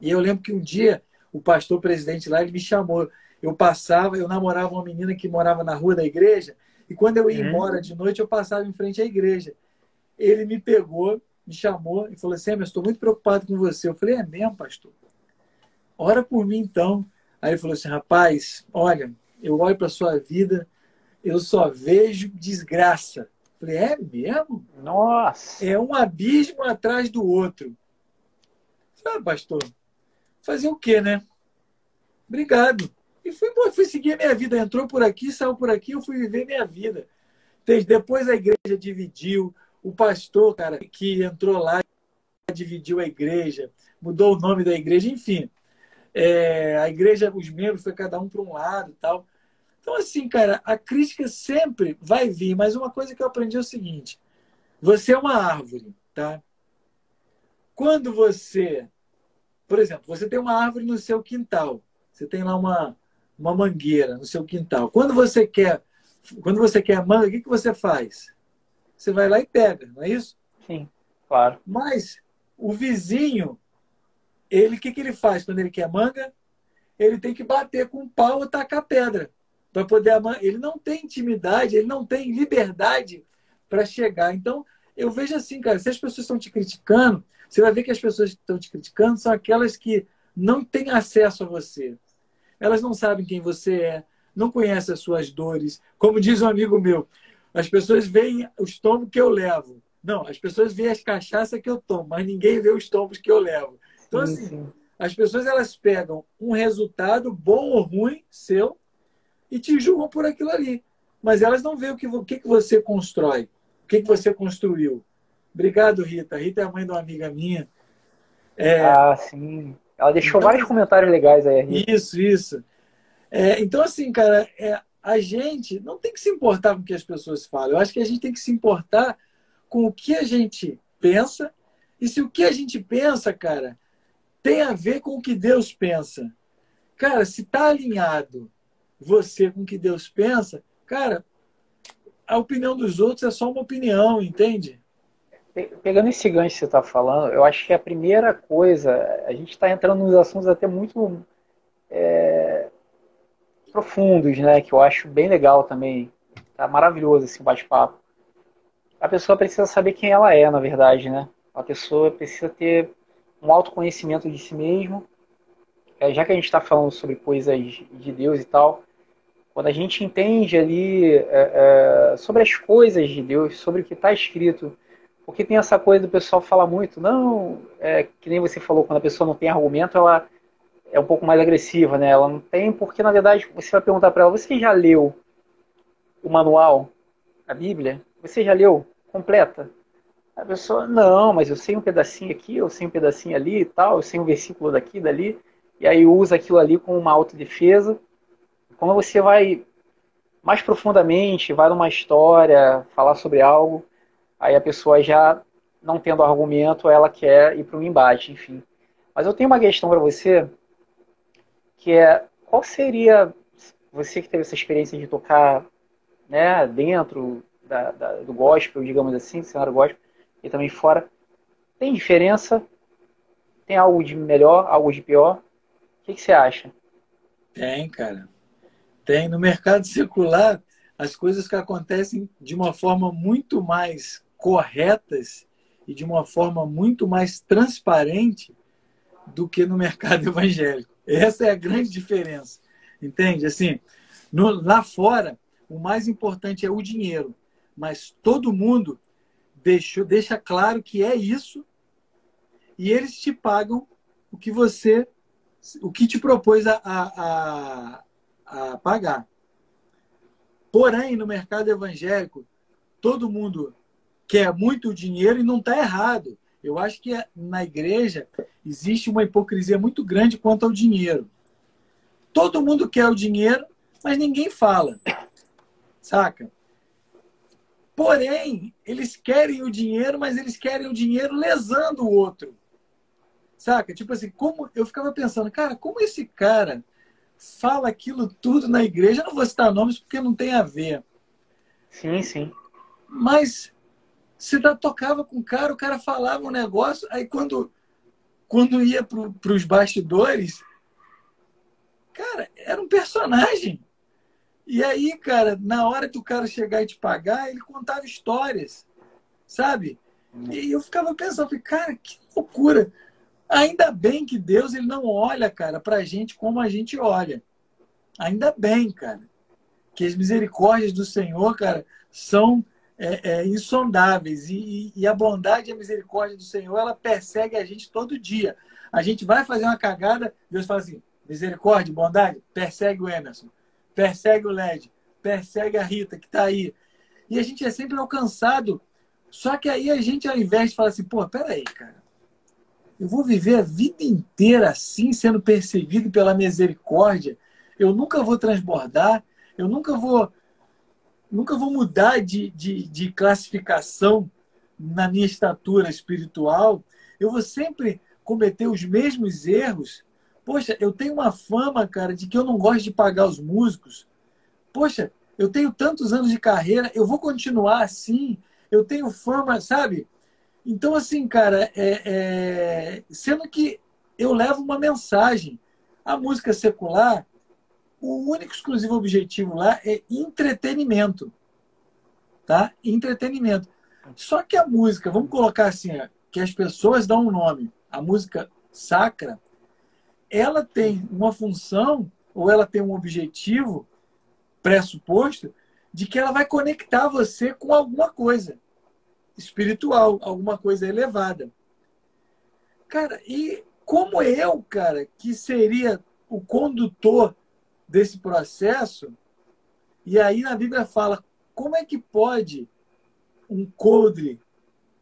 E eu lembro que um dia o pastor presidente lá, ele me chamou. Eu namorava uma menina que morava na rua da igreja, e quando eu ia embora de noite, eu passava em frente à igreja. Ele me pegou, me chamou e falou assim, mas estou muito preocupado com você. Eu falei, é mesmo, pastor? Ora por mim, então. Aí ele falou assim, rapaz, olha, eu olho para a sua vida, eu só vejo desgraça. Eu falei, é mesmo? Nossa! É um abismo atrás do outro. Eu falei, pastor, fazer o quê, né? Obrigado. E fui seguir a minha vida. Entrou por aqui, saiu por aqui, eu fui viver minha vida. Depois a igreja dividiu. O pastor, cara, que entrou lá, dividiu a igreja, mudou o nome da igreja, enfim. A igreja, os membros, foi cada um para um lado e tal. Então, assim, cara, a crítica sempre vai vir, mas uma coisa que eu aprendi é o seguinte: você é uma árvore, tá? Quando você, por exemplo, você tem uma árvore no seu quintal, você tem lá uma mangueira no seu quintal. Quando você quer manga, o que você faz? Você vai lá e pega, não é isso? Sim, claro. Mas o vizinho, o que ele faz quando ele quer manga? Ele tem que bater com um pau ou tacar pedra para poder ele não tem intimidade, ele não tem liberdade para chegar. Então, eu vejo assim, cara, se as pessoas estão te criticando, você vai ver que as pessoas que estão te criticando são aquelas que não têm acesso a você. Elas não sabem quem você é, não conhecem as suas dores. Como diz um amigo meu, as pessoas veem os tombos que eu levo. Não, as pessoas veem as cachaças que eu tomo, mas ninguém vê os tombos que eu levo. Então, Sim, assim, sim. as pessoas elas pegam um resultado bom ou ruim seu e te julgam por aquilo ali. Mas elas não veem o que você constrói, o que você construiu. Obrigado, Rita. Rita é a mãe de uma amiga minha. Ah, sim. Ela deixou Então, vários comentários legais aí, a Rita. isso. Então, assim, cara, a gente não tem que se importar com o que as pessoas falam. Eu acho que a gente tem que se importar com o que a gente pensa. E se o que a gente pensa, cara, tem a ver com o que Deus pensa. Cara, se tá alinhado você com o que Deus pensa, cara, a opinião dos outros é só uma opinião, entende? Pegando esse gancho que você está falando, eu acho que a primeira coisa, a gente está entrando nos assuntos até muito profundos, né? Que eu acho bem legal também. Tá maravilhoso esse bate-papo. A pessoa precisa saber quem ela é, na verdade, né? A pessoa precisa ter um autoconhecimento de si mesmo. Já que a gente está falando sobre coisas de Deus e tal, quando a gente entende ali sobre as coisas de Deus, sobre o que está escrito, porque tem essa coisa do pessoal falar muito, não, que nem você falou, quando a pessoa não tem argumento, ela é um pouco mais agressiva, né? Ela não tem, porque na verdade você vai perguntar para ela, você já leu o manual, a Bíblia? Você já leu completa? A pessoa, não, mas eu sei um pedacinho aqui, eu sei um pedacinho ali e tal, eu sei um versículo daqui, dali, e aí usa aquilo ali como uma autodefesa. Quando você vai mais profundamente, vai numa história, falar sobre algo, aí a pessoa já não tendo argumento, ela quer ir para um embate, enfim. Mas eu tenho uma questão para você, que é, qual seria, você que teve essa experiência de tocar, né, dentro do gospel, digamos assim, do cenário gospel, e também fora, tem diferença? Tem algo de melhor, algo de pior? O que você acha? Tem, cara. Tem. No mercado secular, as coisas que acontecem de uma forma muito mais corretas e de uma forma muito mais transparente do que no mercado evangélico. Essa é a grande diferença. Entende? Assim, lá fora, o mais importante é o dinheiro. Mas todo mundo deixa claro que é isso e eles te pagam o que te propôs a pagar. Porém, no mercado evangélico, todo mundo quer muito dinheiro e não está errado. Eu acho que na igreja existe uma hipocrisia muito grande quanto ao dinheiro. Todo mundo quer o dinheiro, mas ninguém fala. Saca? Porém, eles querem o dinheiro, mas eles querem o dinheiro lesando o outro. Saca? Tipo assim, como eu ficava pensando, cara, como esse cara fala aquilo tudo na igreja? Eu não vou citar nomes porque não tem a ver. Sim, sim. Mas você tocava com o cara falava um negócio, aí quando ia para os bastidores, cara, era um personagem. E aí, cara, na hora que o cara chegar e te pagar, ele contava histórias, sabe? E eu ficava pensando, cara, que loucura. Ainda bem que Deus ele não olha, cara, pra gente como a gente olha. Ainda bem, cara, que as misericórdias do Senhor, cara, são insondáveis. E a bondade e a misericórdia do Senhor, ela persegue a gente todo dia. A gente vai fazer uma cagada, Deus fala assim, misericórdia, bondade, persegue o Emerson, persegue o Led, persegue a Rita, que está aí. E a gente é sempre alcançado. Só que aí a gente, ao invés de falar assim, pô, peraí, cara, eu vou viver a vida inteira assim, sendo perseguido pela misericórdia, eu nunca vou transbordar, eu nunca vou mudar de classificação na minha estatura espiritual, eu vou sempre cometer os mesmos erros. Poxa, eu tenho uma fama, cara, de que eu não gosto de pagar os músicos. Poxa, eu tenho tantos anos de carreira, eu vou continuar assim, eu tenho fama, sabe? Então, assim, cara, sendo que eu levo uma mensagem. A música secular, o único exclusivo objetivo lá é entretenimento, tá? Entretenimento. Só que a música, vamos colocar assim, que as pessoas dão um nome, a música sacra, ela tem uma função ou ela tem um objetivo pressuposto de que ela vai conectar você com alguma coisa espiritual, alguma coisa elevada. Cara, e como eu, cara, que seria o condutor desse processo, e aí na Bíblia fala, como é que pode um coldre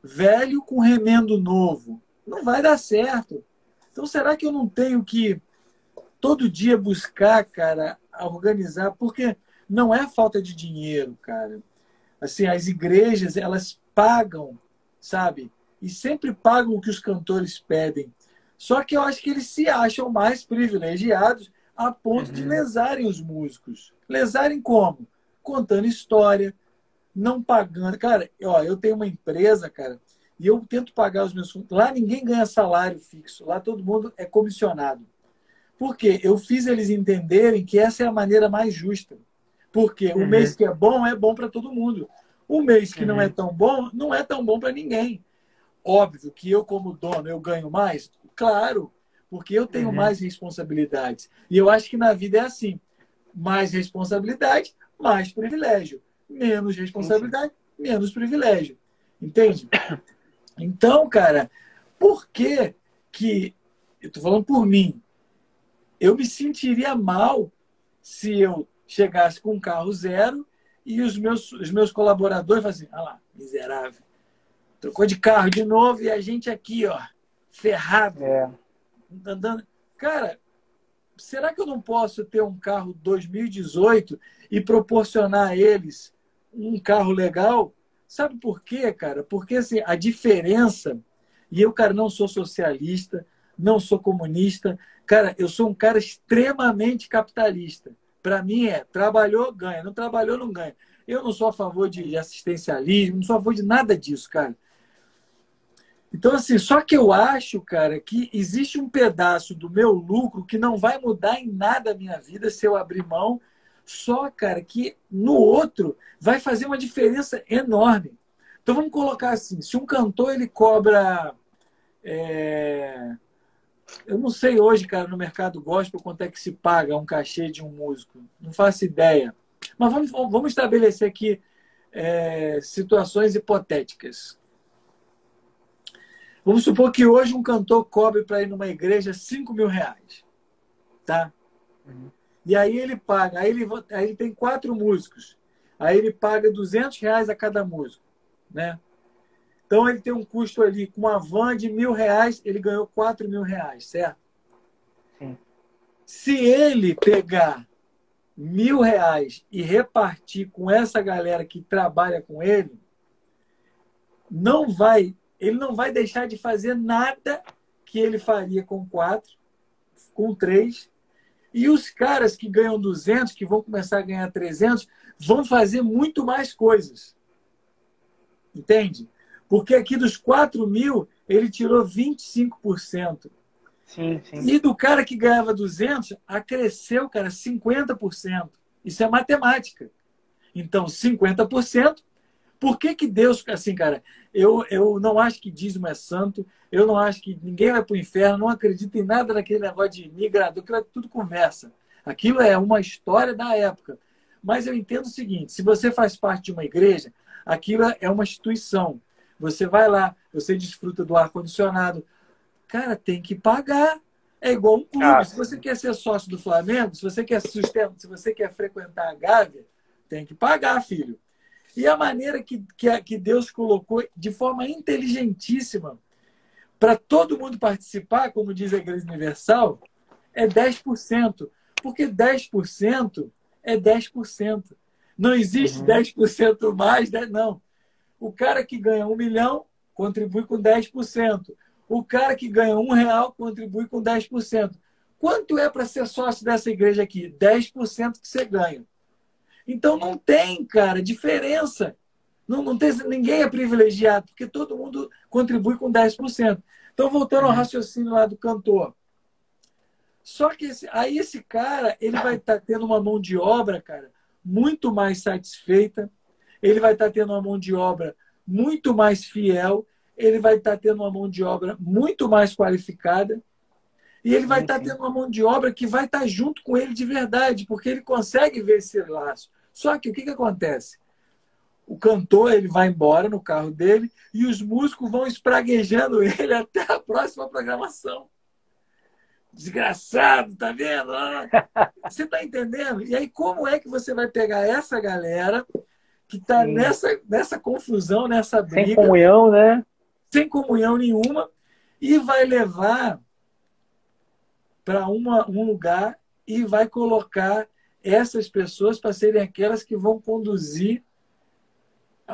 velho com remendo novo? Não vai dar certo. Então, será que eu não tenho que todo dia buscar, cara, organizar? Porque não é falta de dinheiro, cara. Assim, as igrejas, elas pagam, sabe? E sempre pagam o que os cantores pedem. Só que eu acho que eles se acham mais privilegiados a ponto de lesarem os músicos. Lesarem como? Contando história, não pagando. Cara, ó, eu tenho uma empresa, cara, e eu tento pagar os meus... Lá ninguém ganha salário fixo. Lá todo mundo é comissionado. Por quê? Eu fiz eles entenderem que essa é a maneira mais justa. Porque o mês que é bom para todo mundo. O mês que não é tão bom, não é tão bom para ninguém. Óbvio que eu, como dono, eu ganho mais? Claro, porque eu tenho mais responsabilidades. E eu acho que na vida é assim. Mais responsabilidade, mais privilégio. Menos responsabilidade, menos privilégio. Entende? Então, cara, por que eu estou falando por mim, eu me sentiria mal se eu chegasse com um carro zero e os meus colaboradores falassem, ah lá, miserável, trocou de carro de novo e a gente aqui, ó, ferrado. Andando. Cara, será que eu não posso ter um carro 2018 e proporcionar a eles um carro legal? Sabe por quê, cara? Porque assim, a diferença, e eu, cara, não sou socialista, não sou comunista, cara, eu sou um cara extremamente capitalista. Para mim trabalhou, ganha, não trabalhou, não ganha. Eu não sou a favor de assistencialismo, não sou a favor de nada disso, cara. Então, assim, só que eu acho, cara, que existe um pedaço do meu lucro que não vai mudar em nada a minha vida se eu abrir mão, só, cara, que no outro vai fazer uma diferença enorme. Então, vamos colocar assim, se um cantor ele cobra Eu não sei hoje, cara, no mercado gospel, quanto é que se paga um cachê de um músico. Não faço ideia. Mas vamos estabelecer aqui situações hipotéticas. Vamos supor que hoje um cantor cobre para ir numa igreja R$ 5.000, tá? Uhum. E aí ele paga, aí ele tem 4 músicos, aí ele paga R$ 200 a cada músico, né? Então ele tem um custo ali com uma van de R$ 1.000, ele ganhou R$ 4.000, certo? Sim. Se ele pegar R$ 1.000 e repartir com essa galera que trabalha com ele, ele não vai deixar de fazer nada que ele faria com 4, com 3. E os caras que ganham 200, que vão começar a ganhar 300, vão fazer muito mais coisas. Entende? Porque aqui dos 4.000, ele tirou 25%. Sim, sim. E do cara que ganhava 200, acresceu, cara, 50%. Isso é matemática. Então, 50%. Por que Deus, assim, cara, eu não acho que dízimo é santo, eu não acho que ninguém vai para o inferno, não acredito em nada daquele negócio de migrador, aquilo é tudo conversa. Aquilo é uma história da época. Mas eu entendo o seguinte, se você faz parte de uma igreja, aquilo é uma instituição. Você vai lá, você desfruta do ar-condicionado. Cara, tem que pagar. É igual um clube. Se você quer ser sócio do Flamengo, se você quer se você quer frequentar a Gávea, tem que pagar, filho. E a maneira que Deus colocou de forma inteligentíssima para todo mundo participar, como diz a Igreja Universal, é 10%. Porque 10% é 10%. Não existe 10% mais, não. O cara que ganha 1 milhão contribui com 10%. O cara que ganha R$ 1 contribui com 10%. Quanto é para ser sócio dessa igreja aqui? 10% que você ganha. Então não tem, cara, diferença. Não tem, ninguém é privilegiado, porque todo mundo contribui com 10%. Então, voltando ao raciocínio lá do cantor. Só que aí esse cara, ele vai estar tendo uma mão de obra, cara, muito mais satisfeita, ele vai estar tendo uma mão de obra muito mais fiel, ele vai estar tendo uma mão de obra muito mais qualificada, e ele vai estar tendo uma mão de obra que vai estar junto com ele de verdade, porque ele consegue ver esse laço. Só que o que acontece? O cantor, ele vai embora no carro dele e os músicos vão espraguejando ele até a próxima programação. Desgraçado, tá vendo? Você tá entendendo? E aí, como é que você vai pegar essa galera que tá nessa confusão, nessa briga, sem comunhão, né? Sem comunhão nenhuma, e vai levar para um lugar e vai colocar essas pessoas para serem aquelas que vão conduzir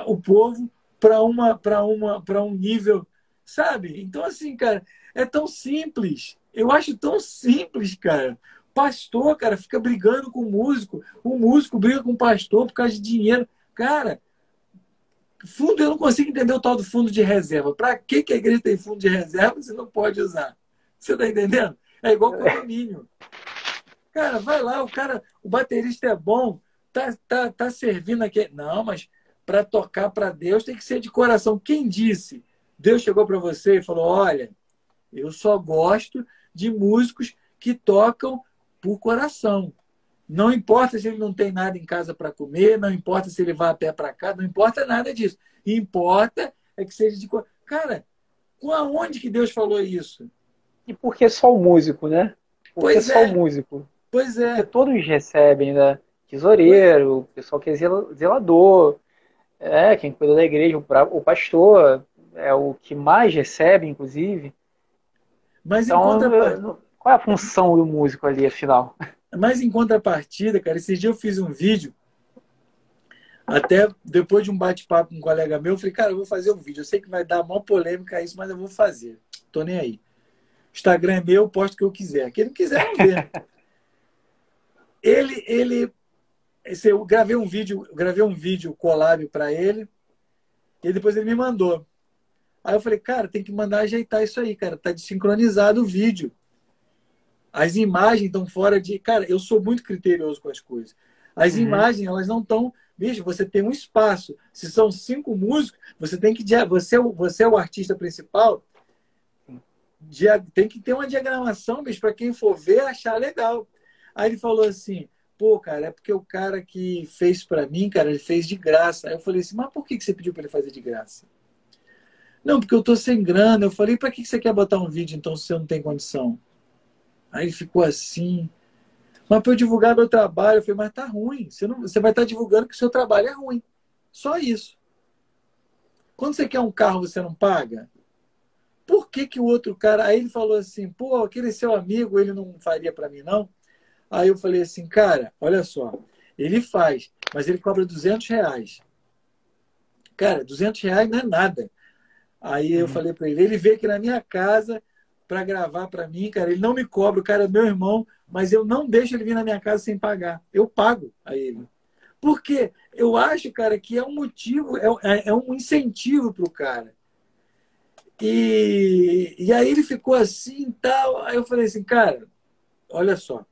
o povo para um nível, sabe? Então, assim, cara, é tão simples. Eu acho tão simples, cara. Pastor, cara, fica brigando com o músico briga com o pastor por causa de dinheiro. Cara, fundo, eu não consigo entender o tal do fundo de reserva. Para que a igreja tem fundo de reserva se não pode usar? Você está entendendo? É igual condomínio. Cara, vai lá, o baterista é bom, tá servindo aqui. Não, mas para tocar para Deus tem que ser de coração. Quem disse? Deus chegou para você e falou: olha, eu só gosto de músicos que tocam por coração. Não importa se ele não tem nada em casa para comer, não importa se ele vai a pé para cá, não importa nada disso. Importa é que seja de coração. Cara, com aonde que Deus falou isso? E por que só o músico, né? Por que só o músico? Pois é. Porque todos recebem, né? Tesoureiro, o pessoal que é zelador, quem cuida da igreja, o pastor, é o que mais recebe, inclusive. Mas então, qual é a função do músico ali, afinal? Mas em contrapartida, cara, esse dia eu fiz um vídeo, até depois de um bate-papo com um colega meu, eu falei, cara, eu vou fazer um vídeo. Eu sei que vai dar uma polêmica isso, mas eu vou fazer. Tô nem aí. O Instagram é meu, eu posto o que eu quiser. Quem não quiser, não vê. Eu gravei um vídeo collab para ele, e depois ele me mandou. Aí eu falei, cara, tem que mandar ajeitar isso aí, cara. Tá desincronizado o vídeo. As imagens estão fora de... Cara, eu sou muito criterioso com as coisas. As imagens, elas não estão... Bicho, você tem um espaço. Se são 5 músicos, você tem que... Você é o artista principal. tem que ter uma diagramação, bicho, para quem for ver, achar legal. Aí ele falou assim, pô, cara, é porque o cara que fez para mim, cara, ele fez de graça. Aí eu falei assim, mas por que você pediu para ele fazer de graça? Não, porque eu tô sem grana. Eu falei, para que você quer botar um vídeo então se você não tem condição? Aí ele ficou assim, mas para eu divulgar meu trabalho, eu falei, mas tá ruim. Você vai estar divulgando que o seu trabalho é ruim. Só isso. Quando você quer um carro, você não paga? Por que que o outro cara... Aí ele falou assim, pô, aquele seu amigo, ele não faria para mim, não? Aí eu falei assim, cara, olha só, ele faz, mas ele cobra R$ 200. Cara, R$ 200 não é nada. Aí eu falei para ele veio aqui na minha casa para gravar para mim, cara, ele não me cobra, o cara é meu irmão, mas eu não deixo ele vir na minha casa sem pagar. Eu pago a ele. Porque eu acho, cara, que é um motivo, é um incentivo para o cara. E aí ele ficou assim e tal. Aí eu falei assim, cara, olha só,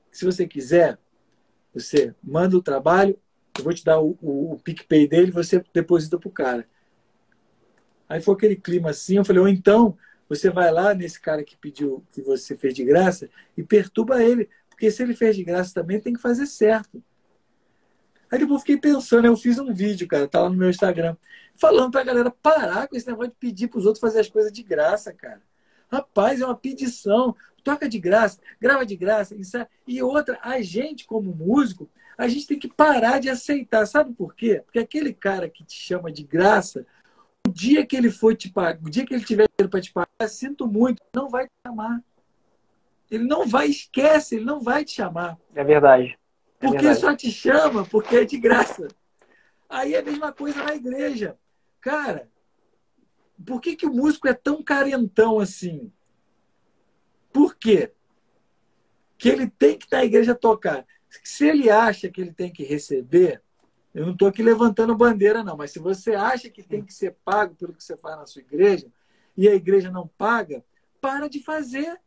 se você quiser, você manda o trabalho, eu vou te dar o PicPay dele, você deposita pro cara. Aí foi aquele clima assim, eu falei, ou então você vai lá nesse cara que pediu, que você fez de graça, e perturba ele, porque se ele fez de graça também, tem que fazer certo. Aí depois eu fiquei pensando, eu fiz um vídeo, cara, tá lá no meu Instagram, falando pra galera parar com esse negócio de pedir pros outros fazer as coisas de graça, cara. Rapaz, é uma pedição. Toca de graça, grava de graça. E outra, a gente, como músico, a gente tem que parar de aceitar. Sabe por quê? Porque aquele cara que te chama de graça, o dia que ele for te pagar, o dia que ele tiver dinheiro para te pagar, sinto muito, não vai te chamar. Ele não vai, esquece, ele não vai te chamar. É verdade. É Porque verdade. só te chama porque é de graça. Aí é a mesma coisa na igreja. Cara, por que o músico é tão carentão assim? Por quê? Que ele tem que estar na igreja tocar. Se ele acha que ele tem que receber, eu não estou aqui levantando bandeira, não, mas se você acha que tem que ser pago pelo que você faz na sua igreja e a igreja não paga, para de fazer.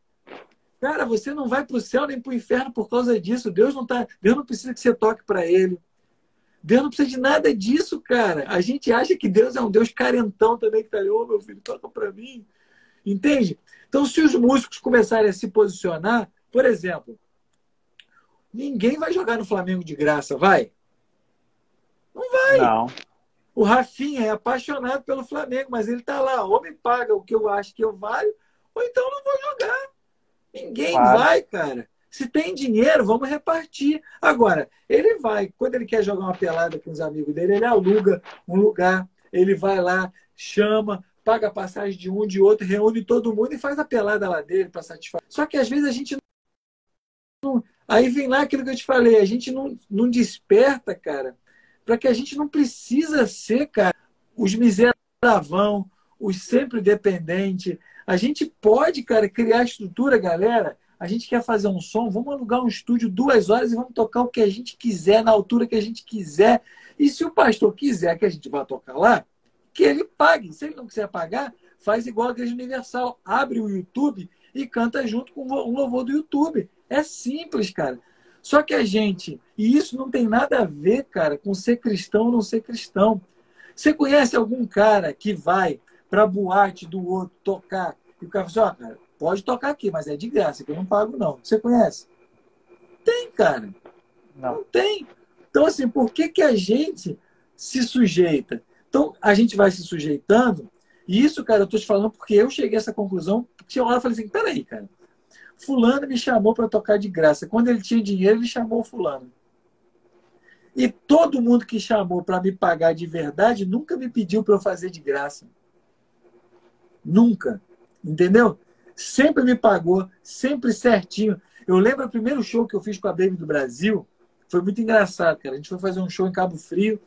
Cara, você não vai para o céu nem para o inferno por causa disso. Deus não precisa que você toque para ele. Deus não precisa de nada disso, cara. A gente acha que Deus é um Deus carentão também, que está ali, ô meu filho, toca para mim. Entende? Então, se os músicos começarem a se posicionar, por exemplo, ninguém vai jogar no Flamengo de graça, vai? Não vai. Não. O Rafinha é apaixonado pelo Flamengo, mas ele tá lá, ou me paga o que eu acho que eu valho, ou então não vou jogar. Ninguém Claro. vai, cara. Se tem dinheiro, vamos repartir. Agora, ele vai, quando ele quer jogar uma pelada com os amigos dele, ele aluga um lugar, ele vai lá, chama, paga a passagem de um, de outro, reúne todo mundo e faz a pelada lá dele para satisfazer. Só que às vezes a gente não. Aí vem lá aquilo que eu te falei, a gente não desperta, cara, para que a gente não precisa ser, cara, os miseravão, os sempre dependentes. A gente pode, cara, criar estrutura, galera. A gente quer fazer um som, vamos alugar um estúdio 2 horas e vamos tocar o que a gente quiser, na altura que a gente quiser. E se o pastor quiser que a gente vá tocar lá, que ele pague. Se ele não quiser pagar, faz igual a Igreja Universal. Abre o YouTube e canta junto com um louvor do YouTube. É simples, cara. Só que a gente... E isso não tem nada a ver, cara, com ser cristão ou não ser cristão. Você conhece algum cara que vai pra boate do outro tocar e o cara fala assim, ó, cara, pode tocar aqui, mas é de graça, que eu não pago, não. Você conhece? Tem, cara. Não tem. Então, assim, por que a gente se sujeita? Então, a gente vai se sujeitando, e isso, cara, eu tô te falando porque eu cheguei a essa conclusão, porque eu falei assim, peraí, cara, fulano me chamou para tocar de graça. Quando ele tinha dinheiro, ele chamou o fulano. E todo mundo que chamou para me pagar de verdade nunca me pediu para eu fazer de graça. Nunca. Entendeu? Sempre me pagou, sempre certinho. Eu lembro o primeiro show que eu fiz com a Baby do Brasil, foi muito engraçado, cara. A gente foi fazer um show em Cabo Frio,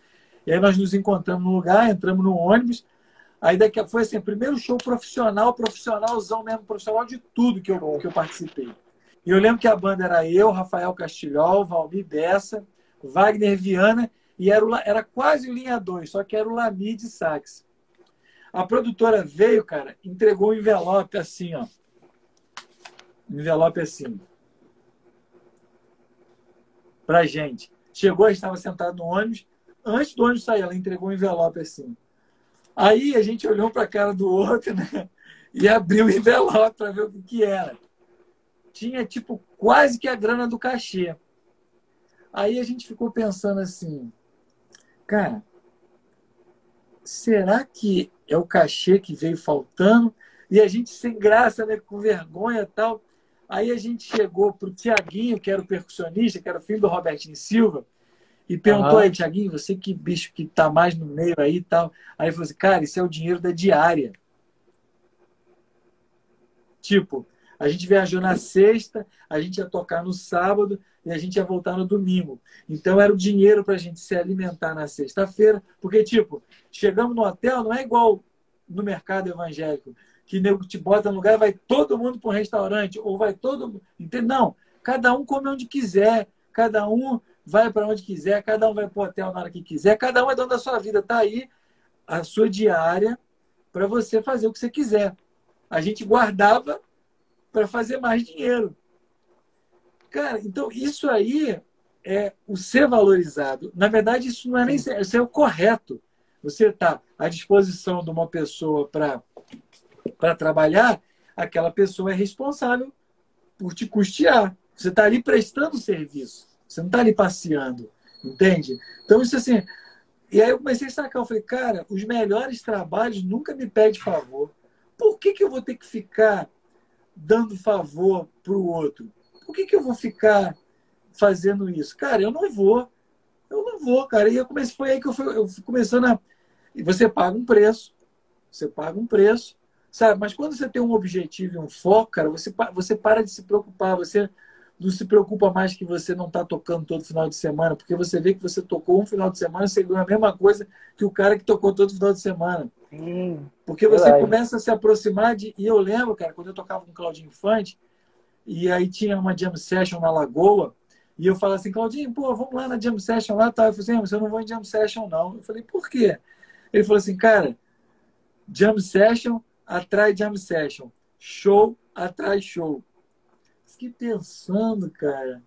e aí nós nos encontramos no lugar, entramos no ônibus, aí daqui foi assim, o primeiro show profissional, profissionalzão mesmo, profissional de tudo que eu participei. E eu lembro que a banda era eu, Rafael Castilhol, Valmir Bessa, Wagner Viana, e era quase o linha 2, só que era o Lami de sax. A produtora veio, cara, entregou um envelope assim, ó. Um envelope assim. Pra gente. Chegou, a gente estava sentado no ônibus. Antes do ônibus sair, ela entregou um envelope assim. Aí a gente olhou pra cara do outro, né? e abri o envelope para ver o que que era. Tinha, tipo, quase que a grana do cachê. Aí a gente ficou pensando assim, cara, será que é o cachê que veio faltando? E a gente sem graça, né, com vergonha e tal. Aí a gente chegou pro Tiaguinho, que era o percussionista, que era o filho do Robertinho Silva, e perguntou aí, Aham. Tiaguinho, você que bicho que tá mais no meio aí e tal. Aí ele falou assim, cara, isso é o dinheiro da diária. Tipo, a gente viajou na sexta, a gente ia tocar no sábado e a gente ia voltar no domingo. Então era o dinheiro para a gente se alimentar na sexta-feira, porque, tipo, chegamos no hotel, não é igual no mercado evangélico, que nego te bota no lugar, vai todo mundo para um restaurante, ou vai todo mundo. Entendeu? Não, cada um come onde quiser, cada um vai para onde quiser, cada um vai para o hotel na hora que quiser, cada um é dono da sua vida. Tá aí a sua diária para você fazer o que você quiser. A gente guardava para fazer mais dinheiro. Cara, então isso aí é o ser valorizado. Na verdade, isso não é nem Sim. ser, isso é o correto. Você está à disposição de uma pessoa para trabalhar, aquela pessoa é responsável por te custear. Você está ali prestando serviço. Você não está ali passeando. Entende? Então, isso assim. E aí eu comecei a sacar. Eu falei, cara, os melhores trabalhos nunca me pedem favor. Por que, que eu vou ter que ficar dando favor para o outro? Por que, que eu vou ficar fazendo isso? Cara, eu não vou, cara. E eu comecei, foi aí que eu fui começando a. E você paga um preço, sabe? Mas quando você tem um objetivo e um foco, cara, você para de se preocupar, você não se preocupa mais que você não está tocando todo final de semana, porque você vê que você tocou um final de semana, você ganha a mesma coisa que o cara que tocou todo final de semana. Sim, Porque você verdade. começa a se aproximar de. E eu lembro, cara, quando eu tocava com o Claudinho Infante, e aí tinha uma jam session na Lagoa, e eu falava assim, Claudinho, pô, vamos lá na jam session lá, tá? Eu falei assim, eu não vou em jam session, não. Eu falei, por quê? Ele falou assim, cara, jam session atrai jam session, show atrai show. Fiquei pensando, cara,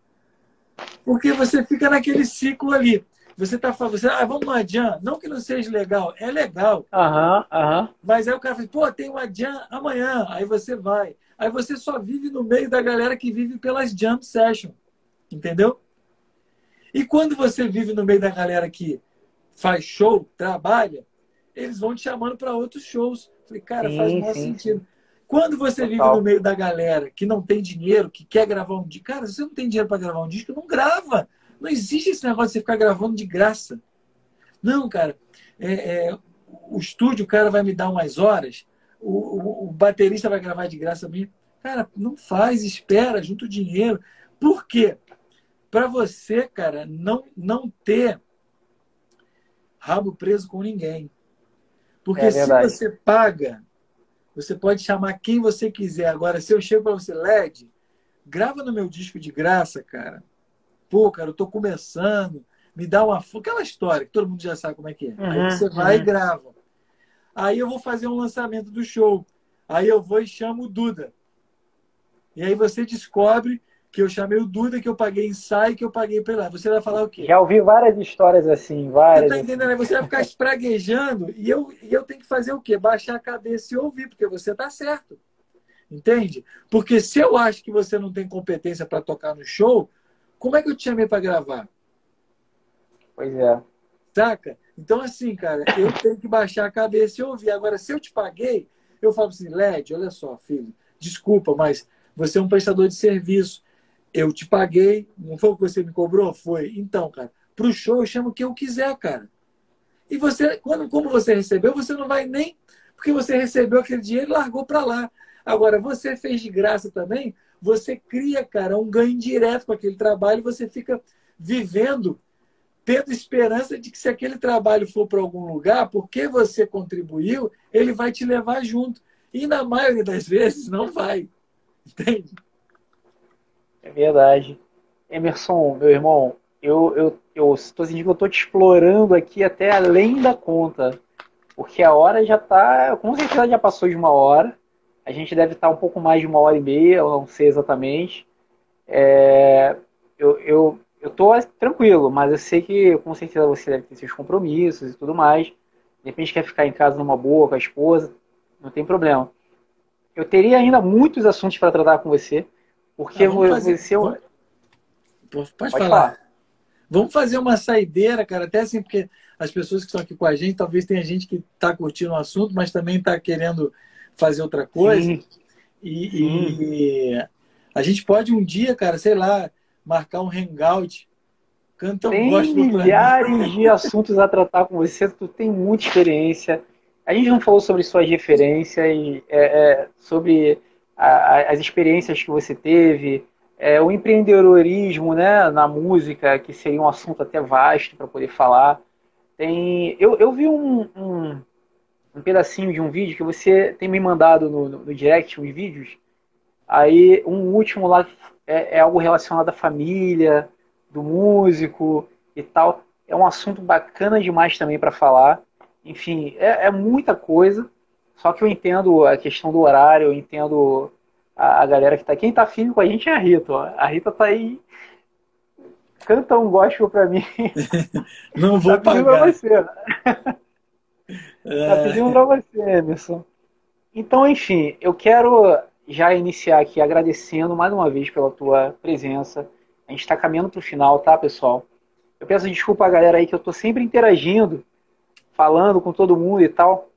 porque você fica naquele ciclo ali. Você tá falando, vamos no jam, não que não seja legal, é legal. Aham, aham. Mas aí o cara fala, pô, tem uma jam amanhã. Aí você vai. Aí você só vive no meio da galera que vive pelas jam session. Entendeu? E quando você vive no meio da galera que faz show, trabalha, eles vão te chamando para outros shows. Falei, cara, faz o Sim, maior sim, sim. sentido. Quando você vive no Total. meio da galera que não tem dinheiro, que quer gravar um disco, cara, se você não tem dinheiro para gravar um disco, não grava. Não existe esse negócio de você ficar gravando de graça. Não, cara. O estúdio, o cara vai me dar umas horas, o baterista vai gravar de graça mesmo. Cara, não faz, espera, junta o dinheiro. Por quê? Para você, cara, não ter rabo preso com ninguém. Porque É se verdade. você paga, você pode chamar quem você quiser. Agora, se eu chego para você, LED, grava no meu disco de graça, cara. Pô, cara, eu tô começando, me dá uma. Aquela história que todo mundo já sabe como é que é. Aí Uhum, você vai e uhum. grava. Aí eu vou fazer um lançamento do show. Aí eu vou e chamo o Duda. E aí você descobre que eu chamei o Duda, que eu paguei ensaio, que eu paguei para ir lá. Você vai falar o quê? Já ouvi várias histórias assim, Você várias está entendendo? assim. Aí você vai ficar espraguejando e eu tenho que fazer o quê? Baixar a cabeça e ouvir, porque você está certo. Entende? Porque se eu acho que você não tem competência para tocar no show, como é que eu te chamei para gravar? Pois é. Saca? Então, assim, cara, eu tenho que baixar a cabeça e ouvir. Agora, se eu te paguei, eu falo assim, LED, olha só, filho, desculpa, mas você é um prestador de serviço. Eu te paguei, não foi o que você me cobrou? Foi. Então, cara, pro show eu chamo o que eu quiser, cara. E você, como você recebeu, você não vai nem. Porque você recebeu aquele dinheiro e largou para lá. Agora, você fez de graça também, você cria, cara, um ganho direto com aquele trabalho, você fica vivendo tendo esperança de que se aquele trabalho for para algum lugar, porque você contribuiu, ele vai te levar junto. E na maioria das vezes não vai. Entende? É verdade. Emerson, meu irmão, eu estou sentindo que eu estou te explorando aqui até além da conta. Porque a hora já está, com certeza já passou de uma hora. A gente deve estar um pouco mais de uma hora e meia, eu não sei exatamente. Eu tô tranquilo, mas eu sei que com certeza você deve ter seus compromissos e tudo mais. De repente quer ficar em casa numa boa com a esposa, não tem problema. eu teria ainda muitos assuntos para tratar com você, porque Vamos fazer. você... Pode Pode falar. falar. Vamos fazer uma saideira, cara, até assim, porque as pessoas que estão aqui com a gente, talvez tenha gente que está curtindo o assunto, mas também está querendo fazer outra coisa. Sim, sim. E a gente pode um dia, cara, sei lá, marcar um hangout, canta um Tem gospel pra mim. milhares de assuntos a tratar com você, tu tem muita experiência. A gente não falou sobre suas referências, sobre as experiências que você teve, o empreendedorismo, né, na música, que seria um assunto até vasto para poder falar. Eu vi um pedacinho de um vídeo que você tem me mandado no direct, uns vídeos. Aí um último lá é algo relacionado à família, do músico e tal. É um assunto bacana demais também para falar. Enfim, é muita coisa. Só que eu entendo a questão do horário, eu entendo a galera que tá. Quem tá firme com a gente é a Rita. Ó. A Rita tá aí, canta um gospel pra mim. Não Tá vou pedindo pra pagar. você. Tá pedindo pra você, Emerson. Então, enfim, eu quero já iniciar aqui agradecendo mais uma vez pela tua presença. A gente está caminhando para o final, tá, pessoal? Eu peço desculpa a galera aí que eu estou sempre interagindo, falando com todo mundo e tal.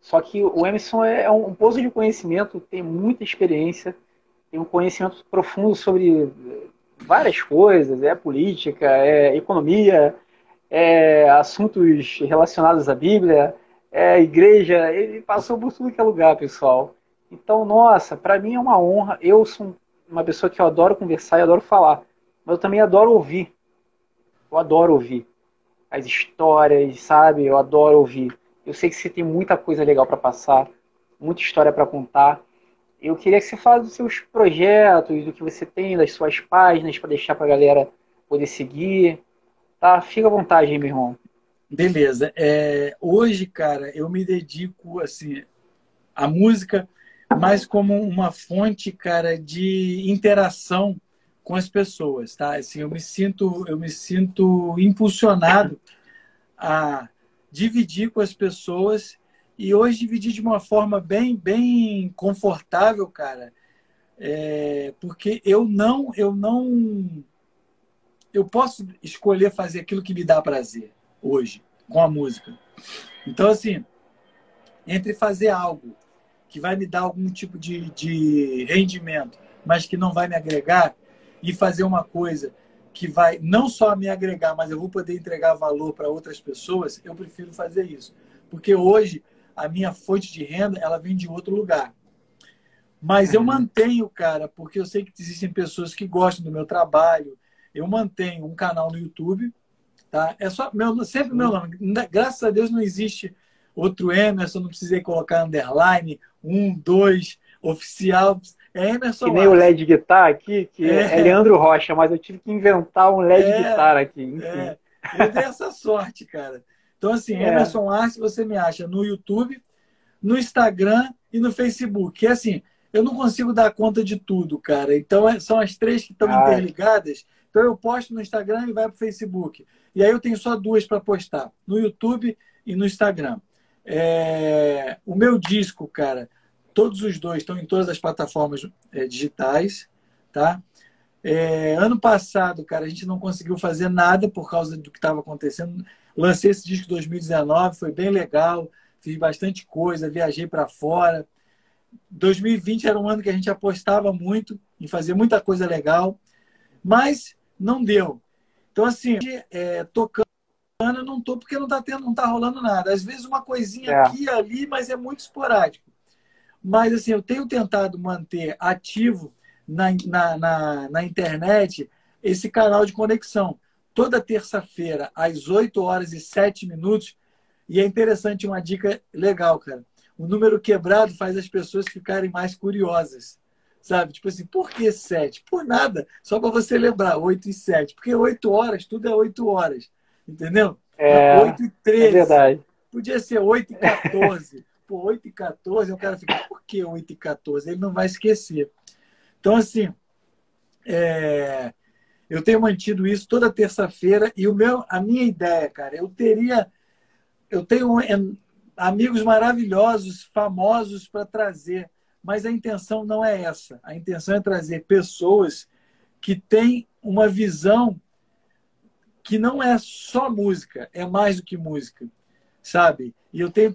Só que o Emerson é um poço de conhecimento, tem muita experiência, tem um conhecimento profundo sobre várias coisas, política, economia, assuntos relacionados à Bíblia, igreja, ele passou por tudo que é lugar, pessoal. Então, nossa, para mim é uma honra. Eu sou uma pessoa que eu adoro conversar e adoro falar, mas eu também adoro ouvir. Eu adoro ouvir as histórias, sabe? Eu adoro ouvir. Eu sei que você tem muita coisa legal para passar, muita história para contar. Eu queria que você falasse dos seus projetos, do que você tem, das suas páginas, para deixar para a galera poder seguir. Tá? Fica à vontade, aí, meu irmão. Beleza. Hoje, cara, eu me dedico assim à música, mais como uma fonte, cara, de interação com as pessoas, tá? Assim, eu me sinto impulsionado a dividir com as pessoas e hoje dividir de uma forma bem confortável, cara, porque eu posso escolher fazer aquilo que me dá prazer hoje com a música. Então, assim, entre fazer algo que vai me dar algum tipo de rendimento, mas que não vai me agregar, e fazer uma coisa que vai não só me agregar, mas eu vou poder entregar valor para outras pessoas, eu prefiro fazer isso. Porque hoje a minha fonte de renda ela vem de outro lugar. Mas eu Uhum. mantenho, cara, porque eu sei que existem pessoas que gostam do meu trabalho. Eu mantenho um canal no YouTube, tá? É só sempre meu Sim. nome. Graças a Deus não existe outro Emerson, não precisei colocar underline, 2, oficial. É Que Emerson nem o Arce. LED Guitar aqui, que é É, Leandro Rocha, mas eu tive que inventar um LED é, Guitar aqui, enfim. eu dei essa sorte, cara. Então, assim, É, Emerson Arce, você me acha no YouTube, no Instagram e no Facebook. Que assim, eu não consigo dar conta de tudo, cara. Então, são as três que estão ah, interligadas. Então, eu posto no Instagram e vai para o Facebook. E aí eu tenho só duas para postar, no YouTube e no Instagram. O meu disco, cara, todos os dois estão em todas as plataformas digitais, tá? Ano passado, cara, a gente não conseguiu fazer nada por causa do que estava acontecendo. Lancei esse disco em 2019, foi bem legal, fiz bastante coisa, viajei para fora. 2020 era um ano que a gente apostava muito em fazer muita coisa legal, mas não deu. Então, assim, tocando, eu não tô porque não tá rolando nada. Às vezes uma coisinha é, aqui e ali, mas é muito esporádico. Mas assim, eu tenho tentado manter ativo na internet esse canal de conexão. Toda terça-feira, às 8h07. E é interessante, uma dica legal, cara. O número quebrado faz as pessoas ficarem mais curiosas. Sabe? Tipo assim, por que 7? Por nada. Só para você lembrar, 8 e 7. Porque 8 horas, tudo é 8 horas. Entendeu? é, Oito e é 13. verdade. Podia ser 8h14. Pô, 8h14, o cara fica, por que 8h14? Ele não vai esquecer. Então, assim, eu tenho mantido isso toda terça-feira e a minha ideia, cara, eu tenho amigos maravilhosos, famosos para trazer mas a intenção não é essa. A intenção é trazer pessoas que têm uma visão que não é só música, é mais do que música, sabe? E eu tenho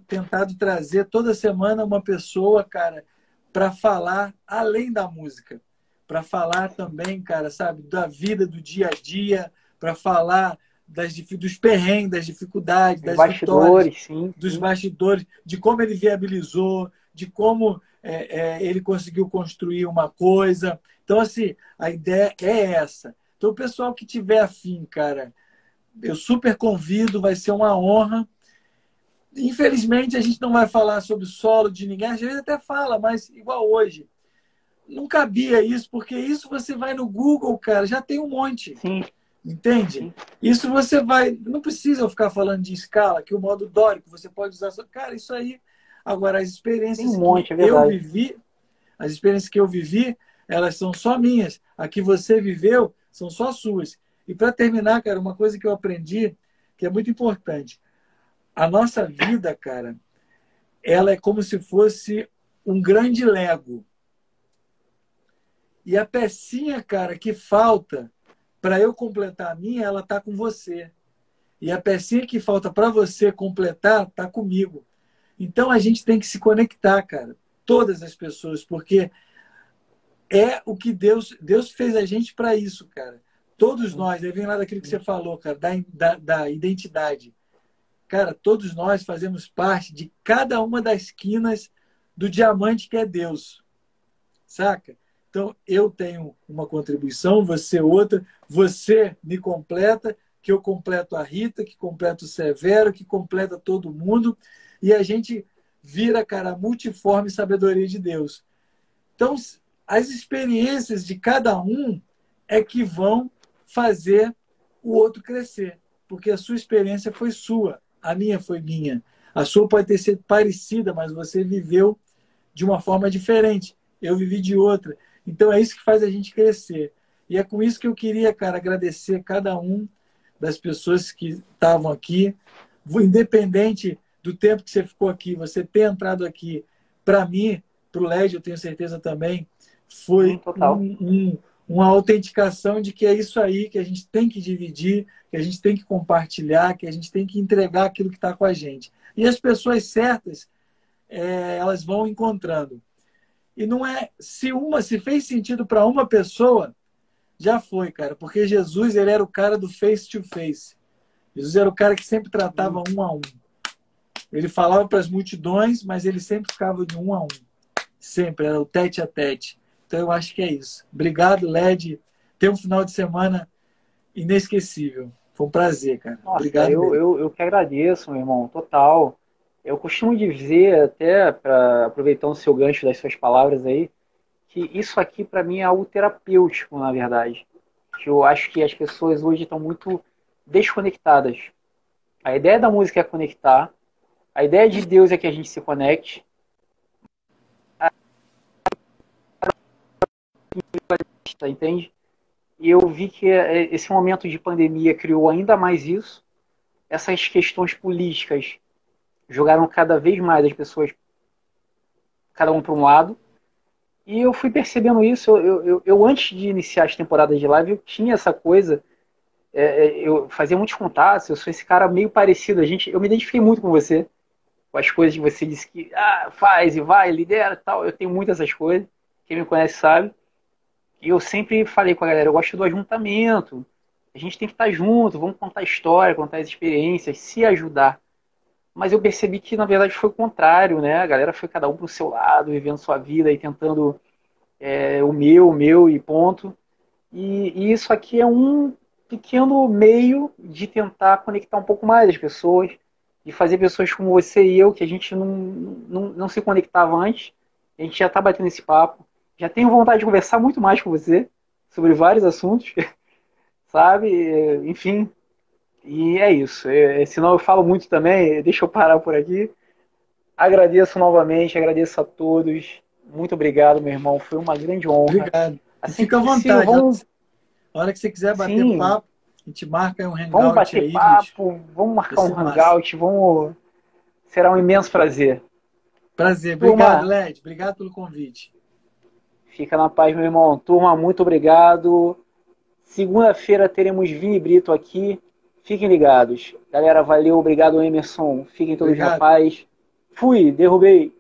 tentado trazer toda semana uma pessoa, cara, para falar além da música, para falar também, cara, sabe, da vida, do dia a dia, para falar dos perrengues, das dificuldades, das vitórias, sim, dos bastidores, de como ele viabilizou, de como ele conseguiu construir uma coisa. Então, assim, a ideia é essa. Então, o pessoal que tiver afim, cara, eu super convido, vai ser uma honra. Infelizmente, a gente não vai falar sobre o solo de ninguém. Às vezes até fala, mas igual hoje. Não cabia isso, porque isso você vai no Google, cara, já tem um monte. Sim. Entende? Sim. Isso você vai... Não precisa eu ficar falando de escala, que o modo dórico você pode usar... Cara, isso aí... Agora, as experiências Tem um monte, que é verdade. eu vivi, as experiências que eu vivi, elas são só minhas. A que você viveu são só suas. E para terminar, cara, uma coisa que eu aprendi, que é muito importante. A nossa vida, cara, ela é como se fosse um grande Lego. E a pecinha, cara, que falta para eu completar a minha, ela tá com você. E a pecinha que falta para você completar, tá comigo. Então a gente tem que se conectar, cara. Todas as pessoas, porque é o que Deus fez a gente para isso, cara. Todos nós, aí vem lá daquilo que você falou, cara, da identidade. Cara, todos nós fazemos parte de cada uma das quinas do diamante que é Deus. Saca? Então, eu tenho uma contribuição, você outra, você me completa, que eu completo a Rita, que completa o Severo, que completa todo mundo, e a gente vira, cara, a multiforme sabedoria de Deus. Então, as experiências de cada um é que vão fazer o outro crescer, porque a sua experiência foi sua, a minha foi minha. A sua pode ter sido parecida, mas você viveu de uma forma diferente. Eu vivi de outra. Então é isso que faz a gente crescer. E é com isso que eu queria, cara, agradecer cada um das pessoas que estavam aqui, independente do tempo que você ficou aqui, você ter entrado aqui, para mim, para o LED, eu tenho certeza também, foi uma autenticação de que é isso aí que a gente tem que dividir, que a gente tem que compartilhar, que a gente tem que entregar aquilo que está com a gente. E as pessoas certas, elas vão encontrando. E não é... Se fez sentido para uma pessoa, já foi, cara. Porque Jesus, ele era o cara do face to face. Jesus era o cara que sempre tratava um a um. Ele falava para as multidões, mas ele sempre ficava de um a um. Sempre, era o tete a tete. Então eu acho que é isso. Obrigado, LED. Tenha um final de semana inesquecível. Foi um prazer, cara. Nossa, obrigado eu que agradeço, meu irmão, total. Eu costumo dizer, até para aproveitar o seu gancho das suas palavras aí, que isso aqui para mim é algo terapêutico, na verdade. Que eu acho que as pessoas hoje estão muito desconectadas. A ideia da música é conectar, a ideia de Deus é que a gente se conecte. Entende? E eu vi que esse momento de pandemia criou ainda mais isso. Essas questões políticas jogaram cada vez mais as pessoas, cada um para um lado. E eu fui percebendo isso. Eu antes de iniciar as temporadas de live, eu tinha essa coisa. Eu fazia muitos contatos. Eu sou esse cara meio parecido. Eu me identifiquei muito com você. Com as coisas que você disse que faz e vai, lidera e tal. Eu tenho muitas essas coisas. Quem me conhece sabe. E eu sempre falei com a galera, eu gosto do ajuntamento. A gente tem que estar junto, vamos contar a história, contar as experiências, se ajudar. Mas eu percebi que, na verdade, foi o contrário, né? A galera foi cada um pro seu lado, vivendo sua vida e tentando o meu e ponto. E isso aqui é um pequeno meio de tentar conectar um pouco mais as pessoas, de fazer pessoas como você e eu, que a gente não se conectava antes, a gente já está batendo esse papo. Já tenho vontade de conversar muito mais com você sobre vários assuntos, sabe? Enfim, e é isso. Senão eu falo muito também, deixa eu parar por aqui. Agradeço novamente, agradeço a todos. Muito obrigado, meu irmão. Foi uma grande honra. Obrigado. Assim fica à vontade. A hora que você quiser bater papo, a gente marca um hangout. Vamos bater papo, vamos marcar um hangout, será um imenso prazer. Prazer. Obrigado, Turma, Led. Obrigado pelo convite. fica na paz, meu irmão. Turma, muito obrigado. Segunda-feira teremos Vini Brito aqui. Fiquem ligados. Galera, valeu. Obrigado, Emerson. Fiquem todos na Obrigado. paz. Fui, derrubei.